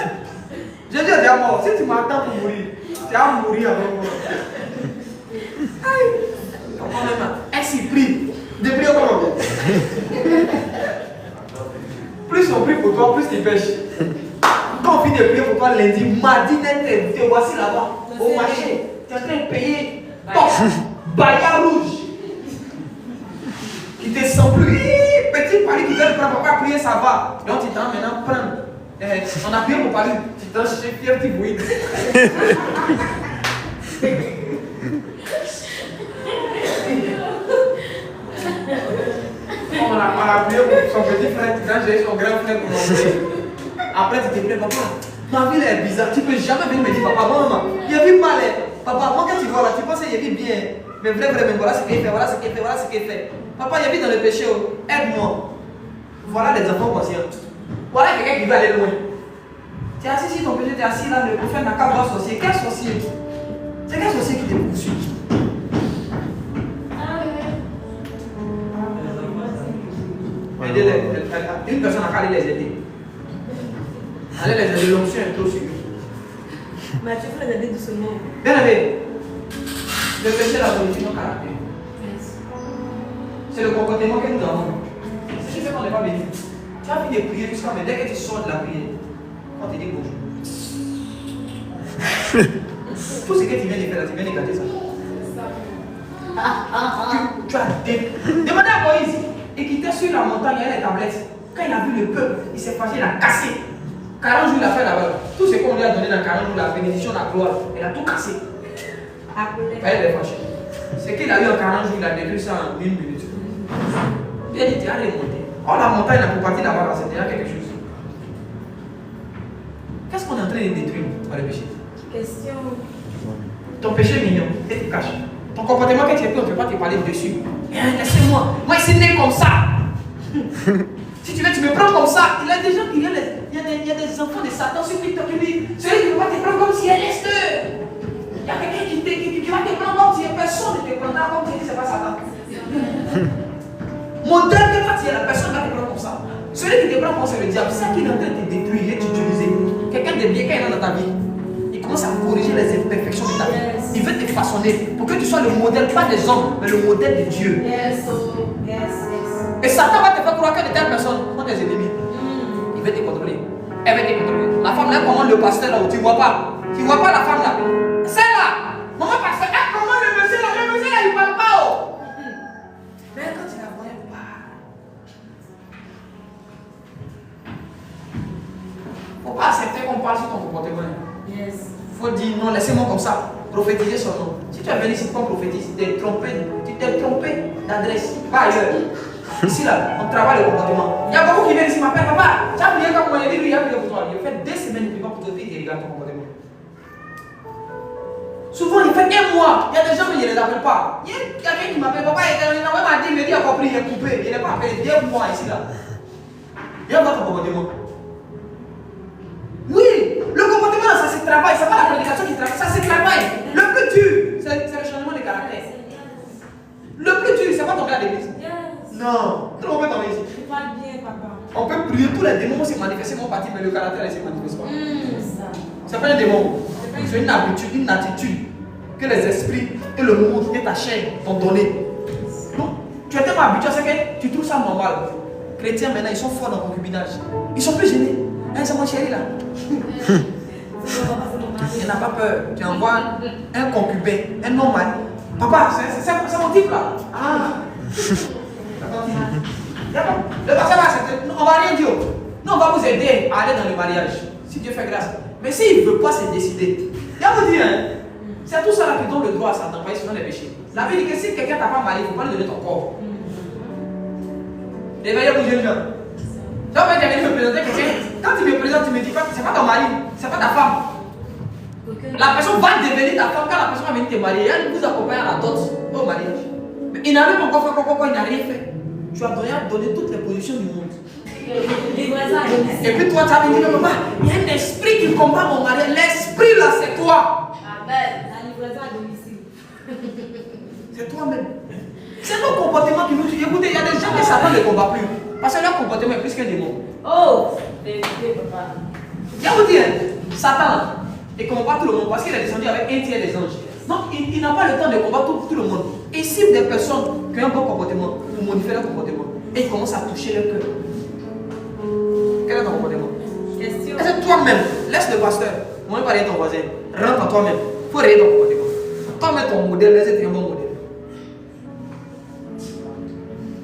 Speaker 1: Jésus est déjà mort. Si tu m'attends pour mourir, tu vas mourir avec moi. Aïe. Elle s'y prie. De prier comment? Plus on prie pour toi, plus tu pêches. Quand on finit de prier pour toi lundi, mardi, net, te voici là-bas, au marché. Tu es en train de payer ton Baya rouge. Qui te sens plus. Petit pari qui vient de prendre papa prier, ça va. Donc tu t'en maintenant prendre. On a prié pour pari. Tu t'en cherches un petit bruit. On a prié pour son petit frère, tu t'en cherches son grand frère pour l'envoyer. Après tu te plais, papa. Ma vie est bizarre. Tu peux jamais venir me dire, papa, maman, il y a vu mal. Papa, moi quand tu vois là, tu penses qu'il y a vu bien. Mais vrai, mais voilà ce qu'il fait, voilà ce qu'il fait, voilà ce qu'il fait. Papa, il y a vu dans le péché, aide-moi. Voilà les enfants conscients. Voilà quelqu'un qui veut aller loin. Tu es assis sur ton péché, tu es assis là, le prophète n'a qu'à voir sorcier. Quel sorcier? C'est quel sorcier qui te poursuit? Une personne a qu'à aller les aider. Allez les aider, l'onction est trop sûre.
Speaker 2: Mais tu peux les aider doucement.
Speaker 1: Bien aimé, le péché la modifie nos caractères. C'est le comportement que nous avons. C'est ce qui fait qu'on n'est pas béni. Tu as fini de prier jusqu'à mais dès que tu sors de la prière, on te dit bonjour. Tout ce que tu viens de faire là, tu viens de gâter ça. Tu as demandé à Moïse, il quittait sur la montagne, il y a les tablettes. Quand il a vu le peuple, il s'est fâché, il a cassé. 40 jours il a fait là-bas. Tout ce qu'on lui a donné dans 40 jours, la bénédiction, la gloire, il a tout cassé. Il est fâché. Ce qu'il a eu en 40 jours, il a détruit ça en 1 minute. Bien dit, tu as remonté. Oh, la montagne, la partie là-bas, c'est déjà quelque chose. Qu'est-ce qu'on est en train de détruire par le péché?
Speaker 2: Question.
Speaker 1: Ton péché est mignon, et tu caches. Ton comportement que tu as pris, on ne peut pas te parler dessus. Laissez-moi, moi, je suis né comme ça. Si tu veux, tu me prends comme ça. Il y a des gens qui viennent, il y a des enfants de Satan sur TikTok qui disent, celui qui ne peut pas te prendre comme si elle est. Il y a quelqu'un qui va te prendre comme si personne ne te prendra comme si c'est pas Satan. Modèle que toi tu es, la personne va te prendre comme ça. Celui qui te prend comme c'est le diable, c'est ça qui est en train de te détruire et t'utiliser. Quelqu'un de bien quand il est dans ta vie, il commence à corriger les imperfections de ta vie. Il veut te façonner pour que tu sois le modèle, pas des hommes, mais le modèle de Dieu. Et Satan va te faire croire que de telles personnes sont des ennemis. Il veut te contrôler. Elle veut te contrôler. La femme là, comment le pasteur là où tu vois pas? Tu vois pas la femme là? C'est là! Maman pasteur, comment le monsieur là? Le monsieur là, il parle pas. Oh. Mais quand tu la vois, elle parle. Faut pas accepter qu'on parle sur ton comportement. Faut dire non, laissez-moi comme ça. Prophétiser son nom. Si tu es venu ici pour prophétiser, tu t'es trompé d'adresse. Pas ailleurs. Ici là, on travaille le comportement. Il y a beaucoup qui viennent ici m'appellent, papa, tu as prié comme moi, il a prié pour toi. Il a fait 2 semaines de pour te dire qu'il regarde ton comportement. Souvent, il fait 1 mois. Il y a des gens, mais je ne les appelle pas. Il y a quelqu'un qui m'appelle, papa, il m'a dit, il a compris, il est coupé. Il n'est pas appelé 2 mois ici là. Regarde ton comportement. Oui, le comportement, ça se travaille. Ce n'est pas la prédication qui travaille, ça se travaille. Le plus dur, c'est le changement de caractère. Le plus dur, c'est pas ton gars d'église. Non, on peut tomber ici. On peut prier, tous les démons se manifester, vont partir, mais le caractère ne se manifeste pas. C'est pas un démon, c'est une habitude, une attitude que les esprits et le monde et ta chair t'ont donné. Donc, tu es tellement habitué à ce que tu trouves ça normal. Chrétiens maintenant, ils sont forts dans le concubinage. Ils sont plus gênés. Hein, c'est mon chéri là. Il n'a pas peur. Tu envoies un concubin, un normal. Papa, c'est mon type là. Ah. Le pasteur va accepter. On va rien dire. Nous, on va vous aider à aller dans le mariage. Si Dieu fait grâce. Mais s'il ne veut pas se décider, il va vous dire, hein, c'est tout ça là qui donne le droit à Satan, pas selon les péchés. La Bible dit que si quelqu'un t'a pas marié, il ne faut pas lui donner ton corps. Réveillez-vous, jeunes gens. Tu vas venir me présenter quelqu'un. Quand tu me présentes, tu me dis pas, c'est pas ton mari, c'est pas ta femme. La personne va devenir ta femme quand la personne va venir te marier. Elle vous accompagne à la dot au mariage. Mais il n'a même pas encore fait quoi, il n'a rien fait. Tu as donné toutes les positions du monde. Et puis toi, tu as dit, papa, il y a un esprit qui combat mon mari. L'esprit là, c'est toi.
Speaker 2: Amen. La livraison à domicile.
Speaker 1: C'est toi-même. C'est nos comportements qui nous tuent. Écoutez, il y a des gens que Satan ne combat plus. Parce que leur comportement est plus qu'un démon.
Speaker 2: Oh, vérité, papa.
Speaker 1: Il y a vous dire, Satan, il ne combat pas tout le monde parce qu'il est descendu avec un tiers des anges. Donc, il n'a pas le temps de combattre tout le monde. Il cible des personnes qui ont un bon comportement pour modifier leur comportement. Et il commence à toucher leur cœur. Quel est ton comportement?
Speaker 2: Question.
Speaker 1: Est-ce que toi-même, laisse le pasteur, moi je parle de ton voisin, rentre en toi-même. Il faut réveiller ton comportement. Toi-même, ton modèle, laisse être un bon modèle.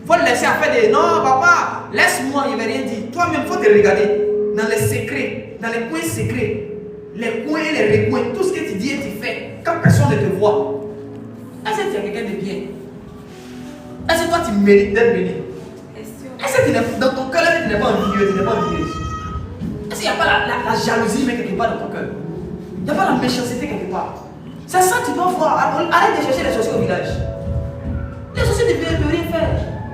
Speaker 1: faut le laisser faire des... Non, papa, laisse-moi, il ne va rien dire. Toi-même, il faut te regarder dans les secrets, dans les coins secrets, les coins et les recoins, tout ce que tu dis et tu fais, quand personne ne te voit. Est-ce que tu es quelqu'un de bien? Est-ce que toi, tu mérites d'être béni? Est-ce que dans ton cœur, tu n'es pas envieux, tu n'es pas envieuse? Est-ce qu'il n'y a pas la jalousie mais quelque part dans ton cœur? Il n'y a pas la méchanceté quelque part? C'est ça que tu dois voir. Arrête de chercher les sorciers au village. Les sorciers ne peuvent rien faire.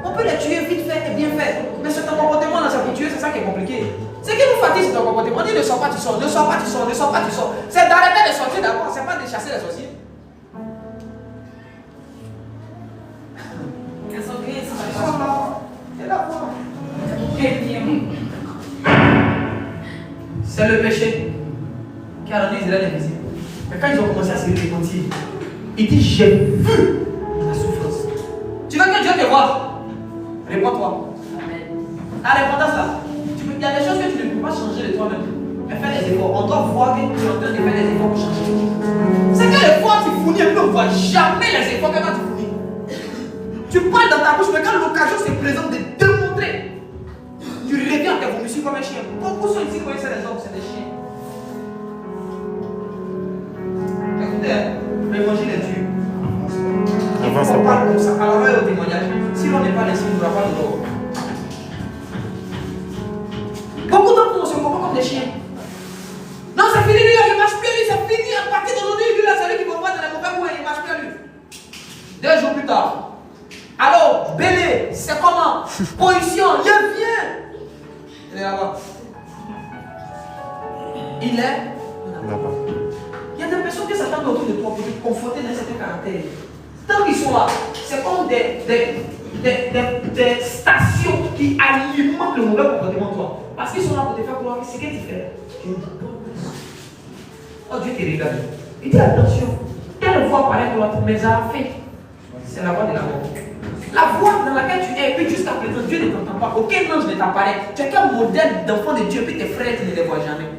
Speaker 1: On peut les tuer vite fait et bien fait. Mais c'est ton comportement dans sa tuer, c'est ça qui est compliqué. Ce qui nous fatigue, c'est ton comportement. On dit ne sors pas, tu sors, ne sors pas, tu sors, ne sors pas, tu sors. C'est d'arrêter de sortir d'abord, c'est pas de chasser les sorciers. C'est le péché qui a rendu Israël invisible. Mais quand ils ont commencé à se repentir, il dit j'ai vu la souffrance. Tu veux que Dieu te voie? Réponds-toi. La repentance là, il y a des choses que tu ne peux pas changer de toi-même. Mais fais des efforts. On doit voir que tu es en train de faire des efforts pour changer. C'est que les fois tu fournis, on ne voit jamais les efforts que tu fournis. Tu parles dans ta bouche, mais quand l'occasion se présente de démontrer, tu reviens à tes vomissures comme un chien. Beaucoup sont ici connaissent les hommes, c'est des chiens. Écoutez, l'évangile est dur. Il faut qu'on parle comme ça. Alors, là, au témoignage, si l'on n'est pas laissé, on ne va pas nous voir. Beaucoup d'entre nous se comportent comme des chiens. Non, c'est fini, lui, il ne marche plus, lui, c'est fini. À partir d'aujourd'hui, lui, là, c'est lui qui va voir dans la mauvaise voie, il ne marche plus, lui. 2 jours plus tard. Alors, Bélé, c'est comment? Position, il vient. Il est là-bas. Il est là-bas. Il y a des personnes qui s'attendent autour de toi pour te conforter dans certains caractères. Tant qu'ils sont là, c'est comme des stations qui alimentent le mauvais comportement de toi. Parce qu'ils sont là pour te faire croire que ce que tu fais. Oh, Dieu te regarde. Il dit attention, telle voix paraît pour l'autre, mais à fait, c'est la voix de la mort. La voix dans laquelle tu es, puis jusqu'à présent, Dieu ne t'entend pas. Aucun ange ne t'apparaît. Tu es qu'un modèle d'enfant de Dieu, puis tes frères, tu ne les vois jamais.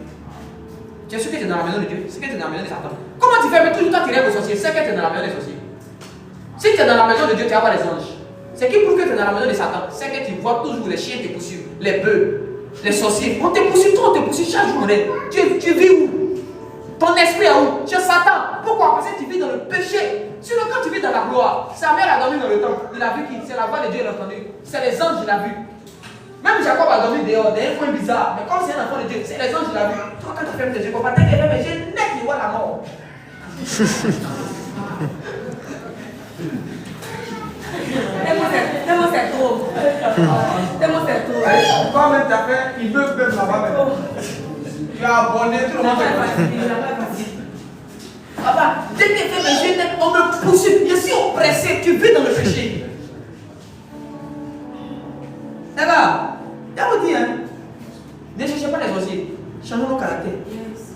Speaker 1: Tu es sûr que tu es dans la maison de Dieu, c'est que tu es dans la maison de Satan. Comment tu fais? Mais toujours toi tu rêves aux sorciers, c'est que tu es dans la maison des sorciers. Si tu es dans la maison de Dieu, tu vas voir les anges. C'est qui prouve que tu es dans la maison de Satan? C'est que tu vois toujours les chiens te poursuivre, les bœufs, les sorciers. On te poursuit, toi on te poursuit chaque jour. Tu vis où? Ton esprit est où? Chez Satan. Pourquoi? Parce que tu vis dans le péché. Sinon, quand tu vis dans la gloire, sa mère a dormi dans le temple. Il a vu qui? C'est la voix de Dieu, il a entendu. C'est les anges, il a vu. Même Jacob a dormi dehors, dans un coin bizarre. Mais comme c'est un enfant de Dieu, c'est les anges, il a vu. Toi, quand tu fermes tes yeux, papa, dès que tu fermes tes yeux, net, il voit la mort.
Speaker 2: Tellement c'est trop. Tellement c'est trop.
Speaker 1: Toi-même, tu as fait, il veut même là-bas. Tu as abonné tout le monde. Papa, dès que tu fais mes yeux, on me poursuit. Je suis oppressé, tu vis dans le péché. Eh bien, je vous dis, hein, ne cherchez pas les sorciers, changeons nos caractères.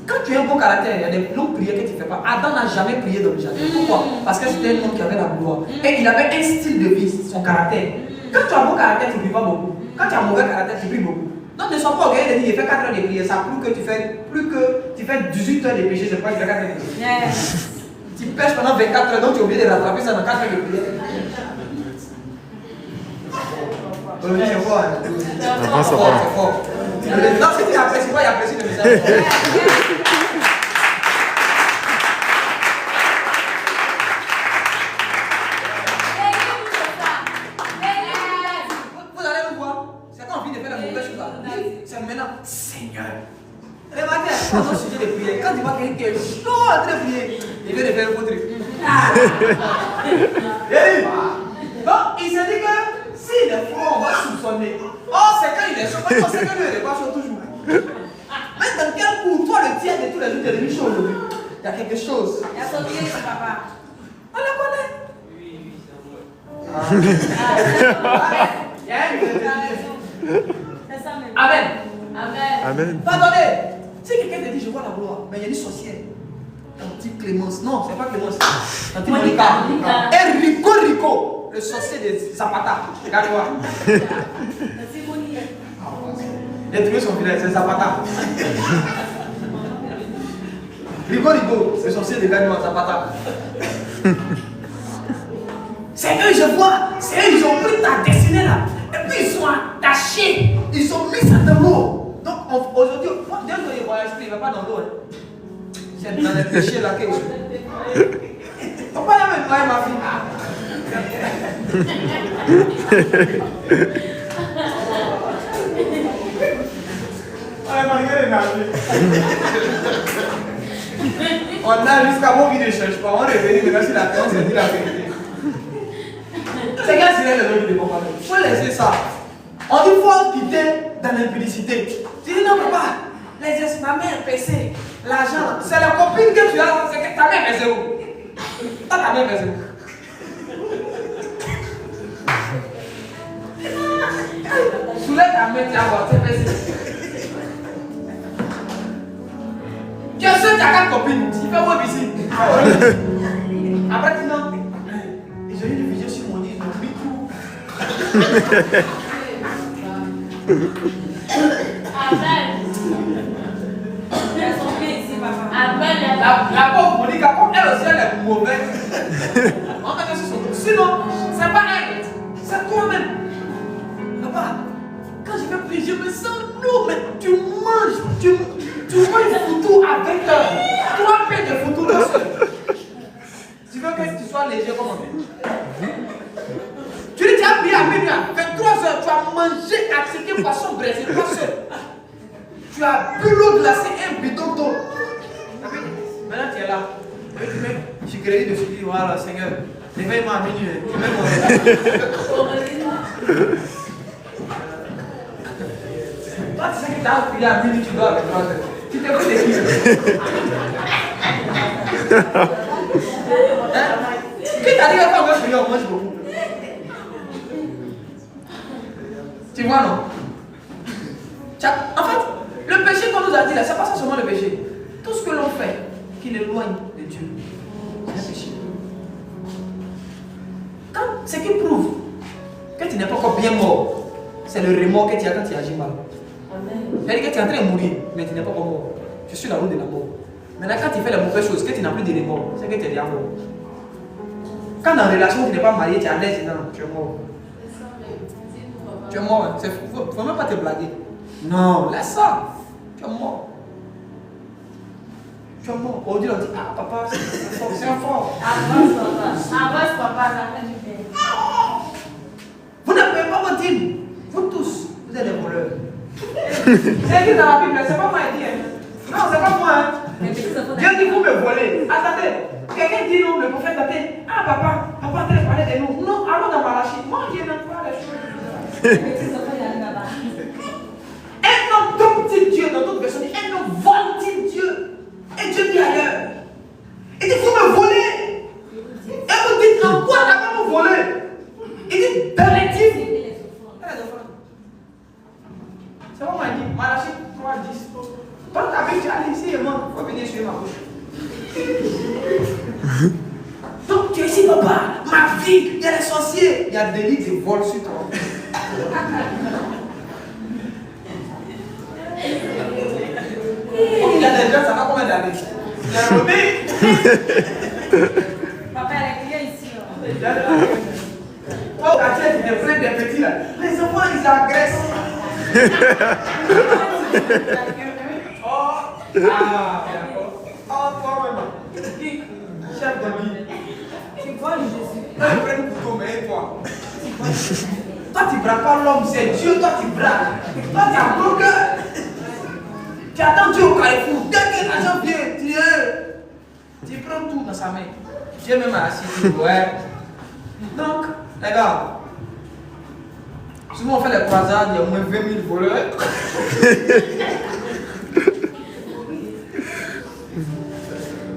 Speaker 1: Quand tu as un bon caractère, il y a des longues prières que tu ne fais pas. Adam n'a jamais prié dans le jardin. Pourquoi? Parce que c'était un homme qui avait la gloire. Et il avait un style de vie, son caractère. Quand tu as un bon caractère, tu ne pries pas beaucoup. Quand tu as un mauvais caractère, tu pries beaucoup. Donc ne sois pas orgueilleux de dire, il fait 4 heures de prière. Ça prouve que tu fais 18 heures de péché, c'est pas 4 heures de prière. Tu pêches pendant 24 heures, donc tu es obligé de rattraper ça dans 4 heures de prière. C'est fort. C'est fort. Non, si tu n'apprécies pas, il apprécie le message. Vous allez nous voir. C'est quand on vient de faire la mauvaise chose là. C'est maintenant, Seigneur. Remarquez, on a un sujet de prière. Quand tu vois quelqu'un qui est chaud en train de prier, il vient de faire un faux truc. Donc, il s'est dit que s'il est fort, on va soupçonner. Oh, c'est quand il est chaud, parce qu'on sait que lui, il n'est pas chaud toujours. Mais dans quel coup, toi, le tien de tous les jours, tu es devenu chaud aujourd'hui. Il y a quelque chose.
Speaker 2: Il y a son pied, papa.
Speaker 1: On le connaît.
Speaker 2: C'est ça même.
Speaker 1: Amen.
Speaker 2: Amen.
Speaker 1: Pardonnez. Si quelqu'un te dit, je vois la gloire, mais il y a une sorcière. Tante Clémence. Non, c'est pas Clémence. Tante Monica. Et Rico. Le sorcier de Zapata. Regarde-moi. Les trucs sont vilains, c'est Zapata. Rigo, c'est sorcier de Gagnon, Zapata. C'est eux, je vois. C'est eux, ils ont pris ta décision. destinées là. Et puis ils sont attachés. Ils ont mis ça dans l'eau. Donc aujourd'hui, dès que les voyageurs ne vont pas dans l'eau. C'est dans les péchés là que pourquoi il y a même pas ma fille? On a jusqu'à mon vie ne cherche pas. On réveille maintenant si la personne se dit la vérité. C'est gars c'est les autres qui ne pas. Il faut laisser ça. On dit qu'il faut quitter dans l'impudicité. Tu dis non papa, ma mère est PC, l'argent, c'est la copine que tu as, c'est que ta mère est zéro. Ta mère est zéro. Soulève ta main, tu vas voir, c'est PC. Tu es seul, tu as 4 copines, tu fais quoi ici? Après tu non. J'ai eu une vidéo sur mon lit, mon micro. La pauvre Monica, comme elle aussi elle est mauvaise. On va sur son dos. Sinon, c'est pas elle, c'est toi-même. Papa, quand je vais prier, je me sens lourd, mais tu manges, tu vois une photo avec 3 paires de photos de ça. Tu veux que tu sois léger comme on. Tu dis, tu as prié à minuit, 23 heures, tu as mangé, accepté poisson braisé, pas seul. Tu as bu l'eau glacée, un bidon d'eau. Maintenant tu es là. Je suis créé dessus, voilà, Seigneur, réveille-moi à minuit. Toi, tu sais que tu as prié à minuit, tu dois avec 3 heures. Tu t'es pris des filles. Qui t'a dit que quand on veut prier, on mange beaucoup? Tu vois, non? En fait, le péché qu'on nous a dit là, c'est pas ça seulement le péché. Tout ce que l'on fait qui l'éloigne de Dieu, c'est un péché. Ce qui prouve que tu n'es pas encore bien mort, c'est le remords que tu as quand tu agis mal. C'est-à-dire que tu es en train de mourir, mais tu n'es pas encore mort. Tu suis la route de la mort. Maintenant, quand tu fais les mauvaises choses, que tu n'as plus de remords, c'est que tu es déjà mort. Quand dans la relation, tu n'es pas marié, tu es à l'aise, tu es mort. Tu es mort, il ne faut même pas te blaguer. Non, laisse ça. Tu es mort. Tu es mort. Aujourd'hui, on dit, ah papa, c'est un fort.
Speaker 2: Avance papa, ça fait du bien.
Speaker 1: Vous ne pouvez pas votre dîme. Vous tous, vous êtes des voleurs. C'est écrit dans la Bible, c'est pas moi qui dis. Non, c'est pas moi. Dieu dit vous me volez. Attendez, quelqu'un dit non, le prophète a dit, ah papa, tu as parlé de nous. Non, allons dans Malachie. Moi, je n'aime pas les choses. Un homme trompe-t-il Dieu dans toute version? Un homme vole-t-il Dieu? Et Dieu dit ailleurs. Il dit, vous me volez. Et vous dites, en quoi t'as vous volé? Il dit, dans les dîmes. C'est pas moi qui dis, Malachie 3:10. Quand ta vie, tu as dit, ici, il faut venir sur ma bouche. Donc tu es ici, papa, ma vie, il y a des sorciers. Il y a des lits de vol sur toi. Il y a des gens, ça va combien d'années? Il y a le bébé.
Speaker 2: Papa, elle est bien ici.
Speaker 1: Oh, la tête, il est plein des petits là. Les enfants, ils agressent. Oh, d'accord. Oh, toi-même. Chef de vie.
Speaker 2: Tu vois le Jésus.
Speaker 1: Toi, tu prends le couteau, mais toi. Toi, tu ne braques pas l'homme, c'est Dieu, toi, tu braques. Toi, tu as un bon cœur. Tu attends Dieu au carrefour. Dès que l'argent vient, tu prends tout dans sa main. Dieu même assis. Ouais. Donc, les gars, souvent on fait les croisades, il y a au moins 20 000 voleurs.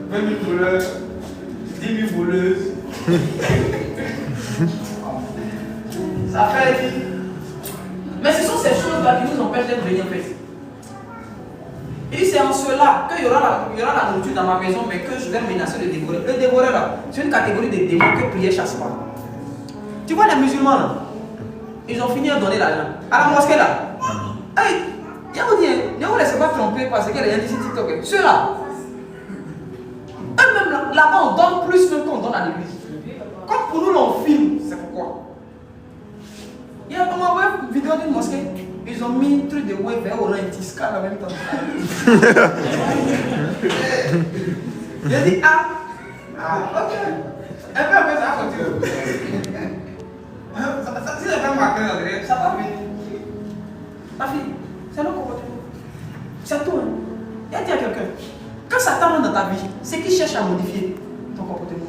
Speaker 1: 20 000 voleurs, 10 000 voleuses. Ça fait dire. Mais ce sont ces choses-là qui nous empêchent d'être bien faits. Il dit c'est en cela qu'il y aura la nourriture dans ma maison, mais que je vais menacer le dévoreur. Le dévoreur là, c'est une catégorie de démons que prière chasse pas. Tu vois les musulmans là, ils ont fini à donner l'argent. À la mosquée là. Hey, il y a vous dire, ne vous laissez pas tromper parce qu'il y a des gens ici TikTok. Ceux-là, eux-mêmes là-bas on donne plus même qu'on donne à l'église. Comme pour nous on filme, c'est pourquoi. Il y a comment une vidéo d'une mosquée. Ils ont mis un truc de web vers Oran et Tisca en même temps. J'ai dit, ok. Un peu après, ça va continuer. Si c'est pas marqué dans le ça va venir. Ma fille, c'est le comportement. C'est tout. Hein. Il y a dit à quelqu'un, quand Satan rentre dans ta vie, c'est qu'il cherche à modifier ton comportement.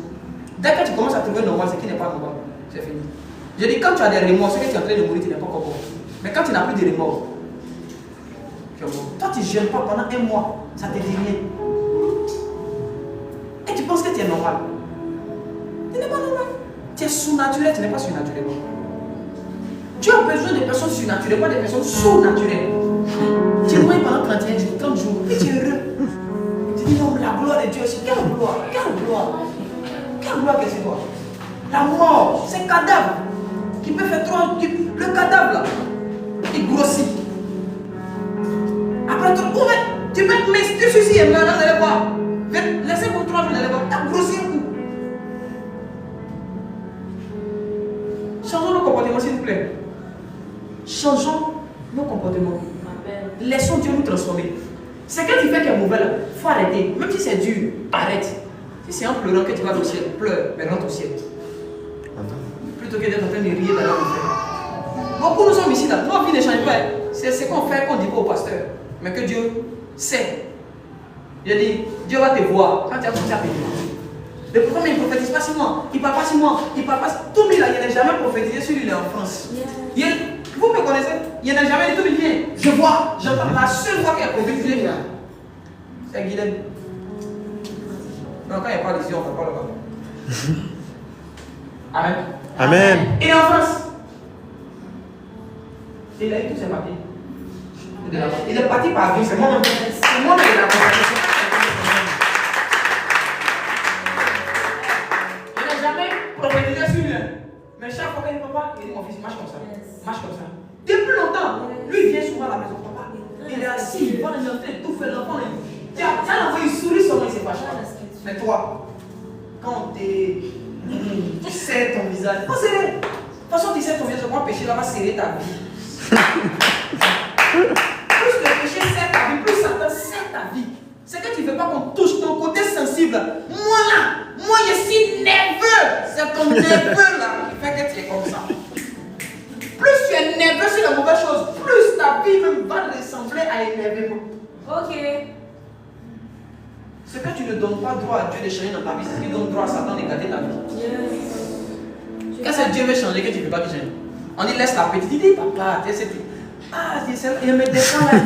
Speaker 1: Dès que tu commences à trouver normal, c'est qui n'est pas normal. C'est fini. Je dis, quand tu as des remords, c'est que tu es en train de mourir, tu n'es pas encore mort. Mais quand tu n'as plus de remords, tu es mort. Toi, tu ne jeûnes pas pendant un mois, ça te dit rien. Et tu penses que tu es normal. Tu n'es pas normal. Tu es sous-naturel, tu n'es pas surnaturel. Tu as besoin de personnes surnaturelles, pas de personnes sous-naturelles. Tu mouilles pendant 31 jours, 30 jours, et tu es heureux. Tu dis non, la gloire de Dieu, c'est quelle gloire, quelle gloire. Quelle gloire que c'est toi. La mort, c'est un cadavre qui peut faire 3 types. Le cadavre là, il grossit. Après, tu peux te mettre, tu suicides et maintenant, vous allez voir. Laissez pour 3 jours, vous allez voir. Tu as grossi un coup. Changeons nos comportements, s'il vous plaît. Changeons nos comportements. Laissons Dieu nous transformer. C'est quand tu fais quelque mauvais là, il faut arrêter. Même si c'est dur, arrête. Si c'est en pleurant que tu vas au ciel, pleure, mais rentre au ciel. Plutôt que d'être en train de rire dans l'enfer. Beaucoup nous sommes ici là. Nos vies ne changent pas. C'est ce qu'on fait qu'on dit pas au pasteur. Mais que Dieu sait. Il dit, Dieu va te voir quand tu as commencé à périr. Le prophète il ne prophétise pas sur moi. Il ne parle pas sur moi. Il ne parle pas. Tout lui là, il n'a jamais prophétisé sur lui, il est en France. Vous me connaissez? Il n'a jamais dit tout lui vient. Je vois, j'entends. La seule fois qu'il a prophétisé, c'est Guilhem. Donc quand il n'y a pas d'ici, on ne parle pas là-bas. Amen.
Speaker 3: Amen.
Speaker 1: Il est en France. Il a eu tous ses papiers. Il est parti par avion, c'est moi-même. C'est moi-même qui l'ai accompagné. Il n'a jamais prophétisé sur lui. Mais chaque fois qu'il dit papa, il dit mon fils, marche comme ça. Marche comme ça. Depuis longtemps, lui il vient souvent à la maison, papa. Il est assis, il va dans le tout fait l'enfant. Tiens, l'enfant il sourit seulement, il s'est fâché. Mais toi, quand tu serres ton visage, non, serrer. De toute façon, tu serres ton visage, comment péché là va serrer ta vie. Plus le péché serre ta vie, plus Satan serre ta vie. C'est que tu ne veux pas qu'on touche ton côté sensible. Moi là, moi je suis nerveux. C'est ton nerveux là qui fait que tu es comme ça. Plus tu es nerveux sur la mauvaise chose, plus ta vie même va ressembler à énervement.
Speaker 2: Ok.
Speaker 1: Ce que tu ne donnes pas droit à Dieu de changer dans ta vie, c'est ce qui donne droit à Satan de garder ta vie. Quand c'est Dieu veut changer, que tu ne veux pas qu'il change. On dit laisse la petite, il dit papa, tu sais, il me descend là.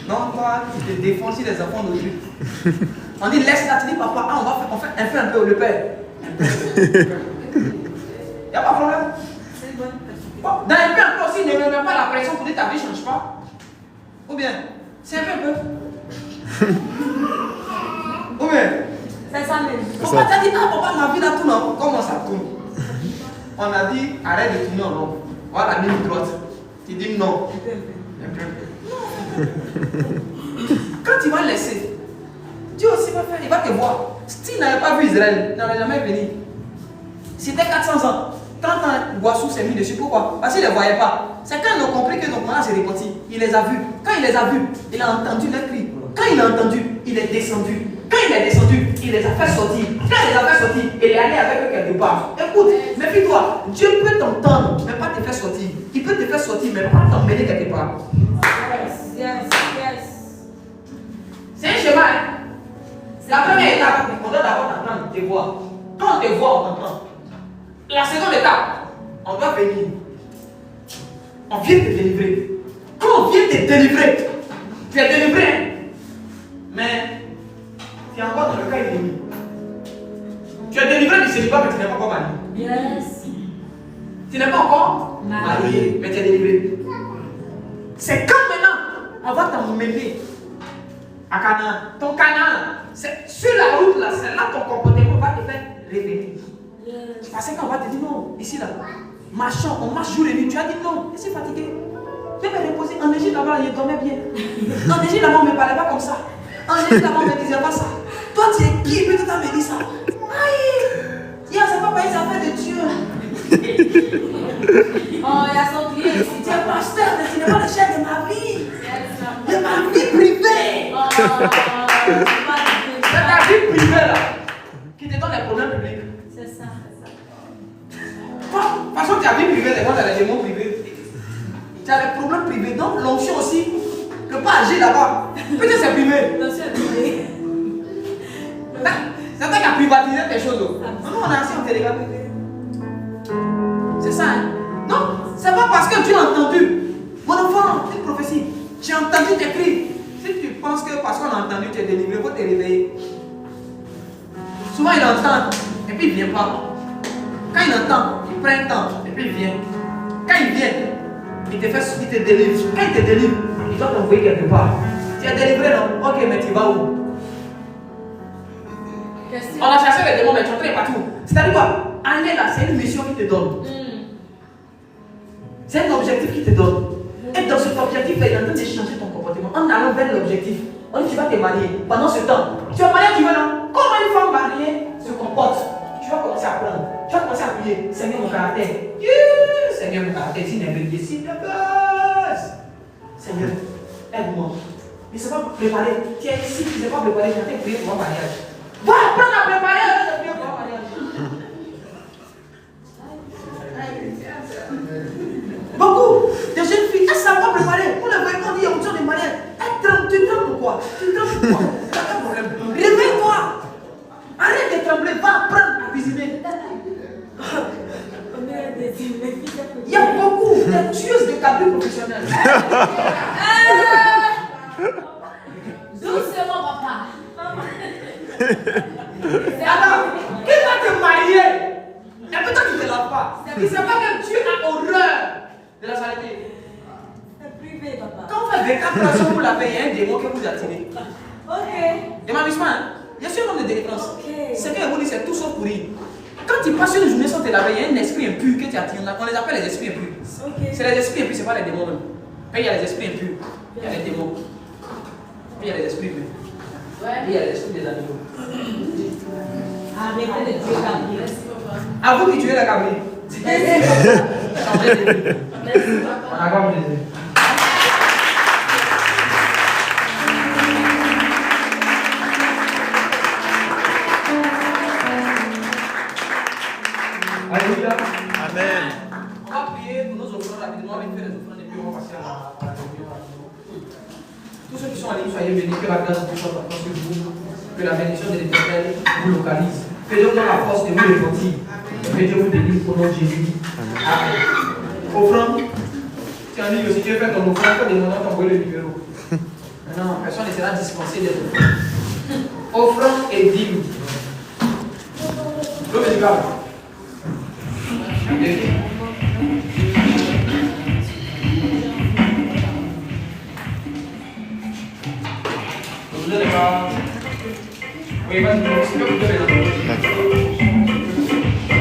Speaker 1: Non, toi, tu te défends si les enfants d'autrui. On dit laisse là, tu dis papa, on fait un peu le père. Il n'y a pas de problème. Bon, dans un peu encore, s'il ne me met pas la pression pour dire ta vie ne change pas. Ou bien, c'est un peu. Ou bien,
Speaker 2: C'est ça même.
Speaker 1: papa t'a dit, papa, ma vie là tourne en rond. Comment ça tourne? On a dit, arrête de tourner en rond. Voilà la ligne droite. Tu dis non. Quand tu vas laisser, Dieu aussi va faire, il va te voir. S'il n'avait pas vu Israël, il n'aurait jamais venu. C'était 400 ans. 30 ans, Boissou s'est mis dessus. Pourquoi? Parce qu'il ne les voyait pas. C'est quand ils ont compris que notre mandat s'est reparti. Il les a vus. Quand il les a vus, il a entendu leurs cris. Quand il a entendu, il est descendu. Quand il est descendu, il les a fait sortir. Quand il les a fait sortir, il est allé avec eux quelque part. Écoute, méfie-toi. Dieu peut t'entendre, mais pas te faire sortir. Il peut te faire sortir, mais pas t'emmener quelque part.
Speaker 2: Yes.
Speaker 1: C'est un chemin. La première étape, on doit d'abord t'entendre, te voir. Quand on te voit, on t'entend. La seconde étape, on doit venir. On vient te délivrer. Quand on vient te délivrer, tu es délivré. Mais tu es encore dans le cas ennemi. Tu es délivré du célibat, mais tu n'es pas encore marié.
Speaker 2: Yes.
Speaker 1: Tu n'es pas encore marié, mais tu es délivré. C'est quand maintenant, on va t'emmener à Canaan. Ton Canaan, c'est sur la route là, c'est là ton comportement va te faire revenir.
Speaker 2: Yes.
Speaker 1: Parce qu'on va te dire non, ici là, marchons, on marche jour et nuit. Tu as dit non, je suis fatigué. Je vais me reposer. En Égypte là-bas, je dormais bien. En Égypte là-bas, on ne me parlait pas comme ça. En Égypte là-bas, on ne me disait pas ça. Toi, tu es qui? Peut-être tu me dit ça. Aïe! c'est pas pareil, ça fait de Dieu.
Speaker 2: Oh, il y a son client ici.
Speaker 1: Tu es pasteur, mais tu n'es pas le chef de ma vie. De ma vie privée.
Speaker 2: Oh,
Speaker 1: C'est ta vie privée là qui te donne les problèmes publics.
Speaker 2: c'est ça.
Speaker 1: De toute façon, ta vie privée, c'est quand tu as les démons privés. Tu as les problèmes privés. Donc, l'onction aussi ne peut pas agir là-bas. Peut-être c'est privé. C'est toi qui as privatisé tes choses. Nous, on a assis en télégramme. C'est ça, hein? Non, c'est pas parce que tu as entendu. Mon enfant, c'est une prophétie. J'ai entendu tes cris. Si tu penses que parce qu'on a entendu, tu es délivré, il faut te réveiller. Souvent, il entend, et puis il ne vient pas. Quand il entend, il prend un temps, et puis il vient. Quand il vient, il te délivre. Quand il te délivre, il doit t'envoyer quelque part. Tu es délivré, non? Ok, mais tu vas où? On a cherché les démons, mais tu entres partout. C'est-à-dire quoi? Aller là, c'est une mission qui te donne. C'est un objectif qui te donne. Et dans cet objectif-là, il est en train de changer ton comportement. En allant vers l'objectif, on dit tu vas te marier. Pendant ce temps, tu vas marier, tu veux non? Comment une femme mariée se comporte? Tu vas commencer à prendre. Tu vas commencer à prier. Seigneur, mon caractère. Seigneur, mon caractère, s'il n'est pas s'il te plaît. Seigneur, aide-moi. Il ne s'est pas préparé. Tu es ici, tu ne sais pas préparé. Tu as prié pour un mariage. Va apprendre à préparer avant de prier pour un mariage. Beaucoup de jeunes filles, elles ne savent pas préparer. Vous le voyez quand il y a une option de mariage. Elles tremblent. Tu trembles pourquoi? Tu trembles pourquoi? Tu n'as pas de problème. Réveille-toi. Arrête de trembler. Va apprendre à cuisiner. Il y a beaucoup de tueuses de cabris professionnels.
Speaker 2: Doucement, papa.
Speaker 1: Alors, qui va te marier? Et peut-être que tu ne te laves pas. Il ne sait pas que tu as horreur de la saleté.
Speaker 2: C'est privé, papa.
Speaker 1: Quand vous faites 24 personnes pour laver, il y a un démon que vous attirez.
Speaker 2: Ok.
Speaker 1: De m'amusement, hein? Je suis un homme de délivrance.
Speaker 2: Ok.
Speaker 1: Ce que je vous dis, c'est tout sauf pourri. Quand tu passes une journée sans te laver, il y a un esprit impur que tu attires. On les appelle les esprits impurs.
Speaker 2: Ok.
Speaker 1: C'est les esprits impurs, ce n'est pas les démons même. Puis il y a les esprits impurs, il y a les démons. Puis il y a les esprits impurs. Puis il y a les esprits des animaux.
Speaker 2: Arrêtez de tuer Gabriel.
Speaker 1: À vous qui tuez la cabri. Changez de vie. On a quoi vous dire? Alléluia.
Speaker 3: Amen.
Speaker 1: On va prier pour nos offrandes rapidement. On va faire les offrandes et puis on va passer à la communion. Tous ceux qui sont en ligne, soyez bénis. Que la grâce de Dieu soit sur vous. Que la bénédiction de l'Éternel vous localise. Que Dieu vous donne la force de vous repentir. Que Dieu vous délivre au nom de Jésus. Amen. Offrande. Tu es en ligne aussi. Tu veux faire ton offrande. Faut demander à t'envoyer le numéro. Maintenant, personne ne sera dispensé des offrandes. Offrande et dîme. L'eau est grave. Vous allez voir. Oui, vas-y, c'est que vous devez là.